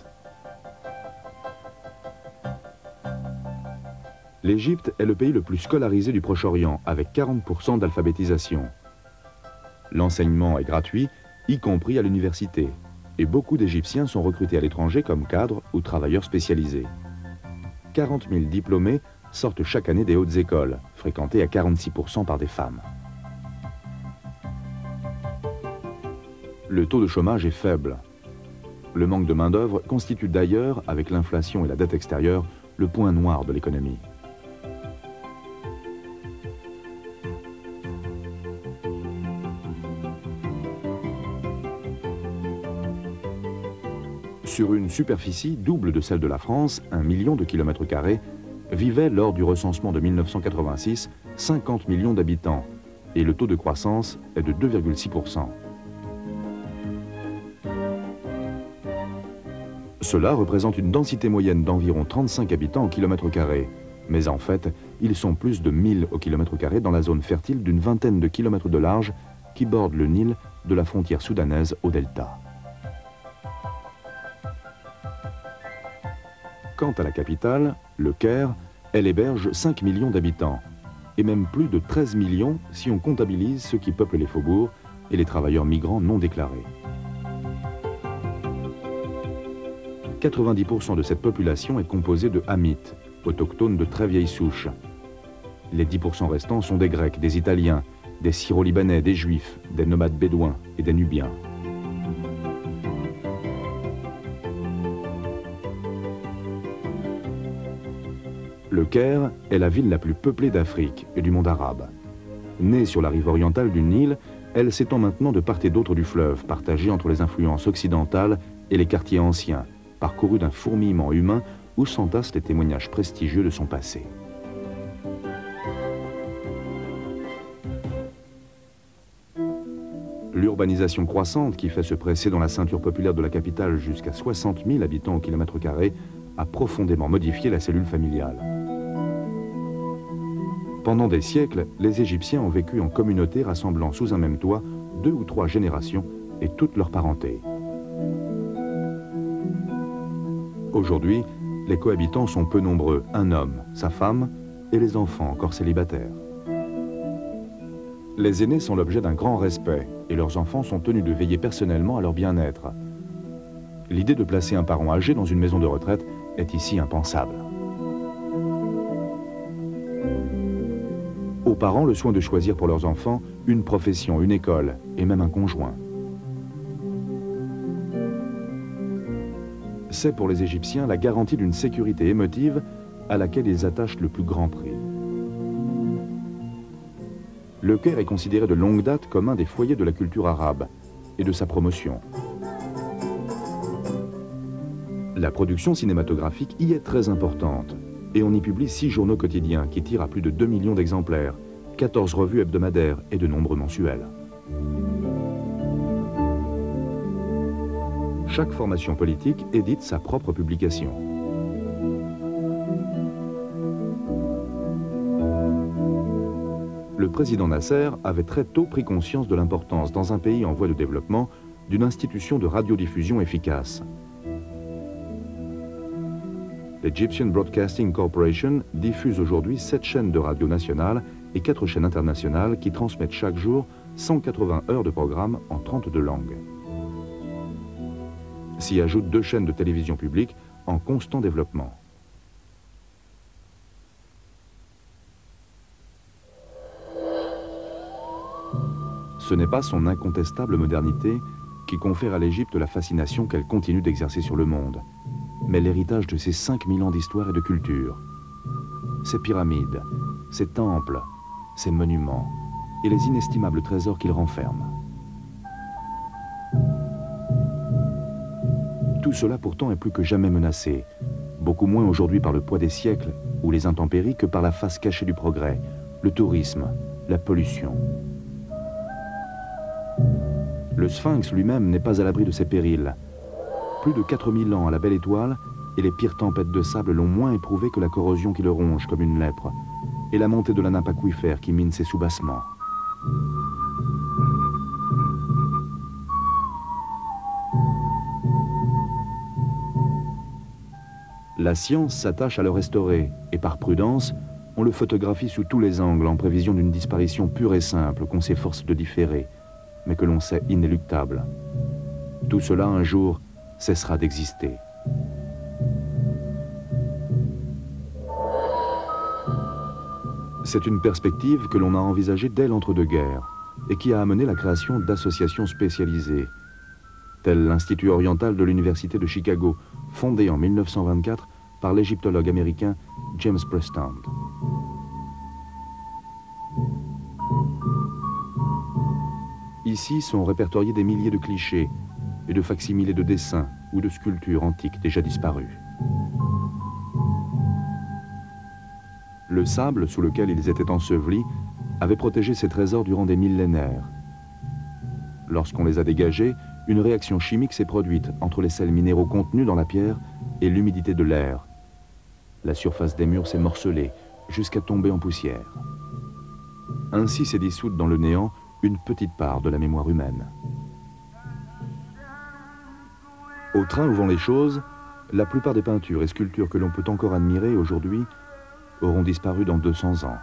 L'Égypte est le pays le plus scolarisé du Proche-Orient, avec 40% d'alphabétisation. L'enseignement est gratuit, y compris à l'université, et beaucoup d'Égyptiens sont recrutés à l'étranger comme cadres ou travailleurs spécialisés. 40 000 diplômés sortent chaque année des hautes écoles, fréquentées à 46% par des femmes. Le taux de chômage est faible. Le manque de main-d'œuvre constitue d'ailleurs, avec l'inflation et la dette extérieure, le point noir de l'économie. Sur une superficie double de celle de la France, 1 million de kilomètres carrés, vivaient lors du recensement de 1986 50 millions d'habitants, et le taux de croissance est de 2,6%. Cela représente une densité moyenne d'environ 35 habitants au kilomètre carré, mais en fait, ils sont plus de 1000 au kilomètre carré dans la zone fertile d'une vingtaine de kilomètres de large qui borde le Nil de la frontière soudanaise au delta. Quant à la capitale, le Caire, elle héberge 5 millions d'habitants, et même plus de 13 millions si on comptabilise ceux qui peuplent les faubourgs et les travailleurs migrants non déclarés. 90% de cette population est composée de Hamites, autochtones de très vieille souche. Les 10% restants sont des Grecs, des Italiens, des Syro-Libanais, des Juifs, des nomades bédouins et des Nubiens. Le Caire est la ville la plus peuplée d'Afrique et du monde arabe. Née sur la rive orientale du Nil, elle s'étend maintenant de part et d'autre du fleuve, partagée entre les influences occidentales et les quartiers anciens, parcourus d'un fourmillement humain où s'entassent les témoignages prestigieux de son passé. L'urbanisation croissante qui fait se presser dans la ceinture populaire de la capitale jusqu'à 60 000 habitants au kilomètre carré a profondément modifié la cellule familiale. Pendant des siècles, les Égyptiens ont vécu en communauté rassemblant sous un même toit 2 ou 3 générations et toute leur parenté. Aujourd'hui, les cohabitants sont peu nombreux, un homme, sa femme et les enfants encore célibataires. Les aînés sont l'objet d'un grand respect et leurs enfants sont tenus de veiller personnellement à leur bien-être. L'idée de placer un parent âgé dans une maison de retraite est ici impensable. Aux parents le soin de choisir pour leurs enfants une profession, une école et même un conjoint. C'est pour les Égyptiens la garantie d'une sécurité émotive à laquelle ils attachent le plus grand prix. Le Caire est considéré de longue date comme un des foyers de la culture arabe, et de sa promotion. La production cinématographique y est très importante et on y publie 6 journaux quotidiens qui tirent à plus de 2 millions d'exemplaires, 14 revues hebdomadaires et de nombreux mensuels. Chaque formation politique édite sa propre publication. Le président Nasser avait très tôt pris conscience de l'importance, dans un pays en voie de développement, d'une institution de radiodiffusion efficace. L'Egyptian Broadcasting Corporation diffuse aujourd'hui 7 chaînes de radio nationales et 4 chaînes internationales qui transmettent chaque jour 180 heures de programmes en 32 langues. S'y ajoutent 2 chaînes de télévision publique en constant développement. Ce n'est pas son incontestable modernité qui confère à l'Égypte la fascination qu'elle continue d'exercer sur le monde, mais l'héritage de ses 5000 ans d'histoire et de culture. Ses pyramides, ses temples, ses monuments et les inestimables trésors qu'ils renferment. Tout cela pourtant est plus que jamais menacé, beaucoup moins aujourd'hui par le poids des siècles ou les intempéries que par la face cachée du progrès, le tourisme, la pollution. Le Sphinx lui-même n'est pas à l'abri de ces périls. Plus de 4000 ans à la Belle Étoile, et les pires tempêtes de sable l'ont moins éprouvé que la corrosion qui le ronge comme une lèpre, et la montée de la nappe aquifère qui mine ses soubassements. La science s'attache à le restaurer, et par prudence, on le photographie sous tous les angles en prévision d'une disparition pure et simple qu'on s'efforce de différer, mais que l'on sait inéluctable. Tout cela, un jour, cessera d'exister. C'est une perspective que l'on a envisagée dès l'entre-deux-guerres et qui a amené la création d'associations spécialisées, telles l'Institut oriental de l'Université de Chicago, fondé en 1924 par l'égyptologue américain James Prestand. Ici sont répertoriés des milliers de clichés et de facsimilés de dessins ou de sculptures antiques déjà disparues. Le sable sous lequel ils étaient ensevelis avait protégé ces trésors durant des millénaires. Lorsqu'on les a dégagés, une réaction chimique s'est produite entre les sels minéraux contenus dans la pierre et l'humidité de l'air. La surface des murs s'est morcelée jusqu'à tomber en poussière. Ainsi s'est dissoute dans le néant une petite part de la mémoire humaine. Au train où vont les choses, la plupart des peintures et sculptures que l'on peut encore admirer aujourd'hui auront disparu dans 200 ans.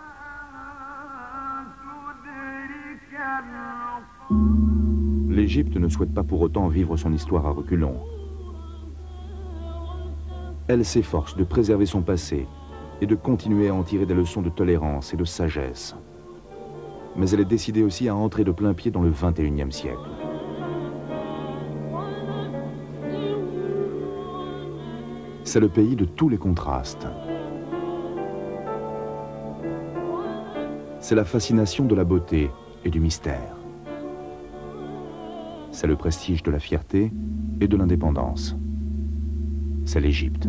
L'Égypte ne souhaite pas pour autant vivre son histoire à reculons. Elle s'efforce de préserver son passé et de continuer à en tirer des leçons de tolérance et de sagesse. Mais elle est décidée aussi à entrer de plein pied dans le XXIe siècle. C'est le pays de tous les contrastes. C'est la fascination de la beauté et du mystère. C'est le prestige de la fierté et de l'indépendance. C'est l'Égypte.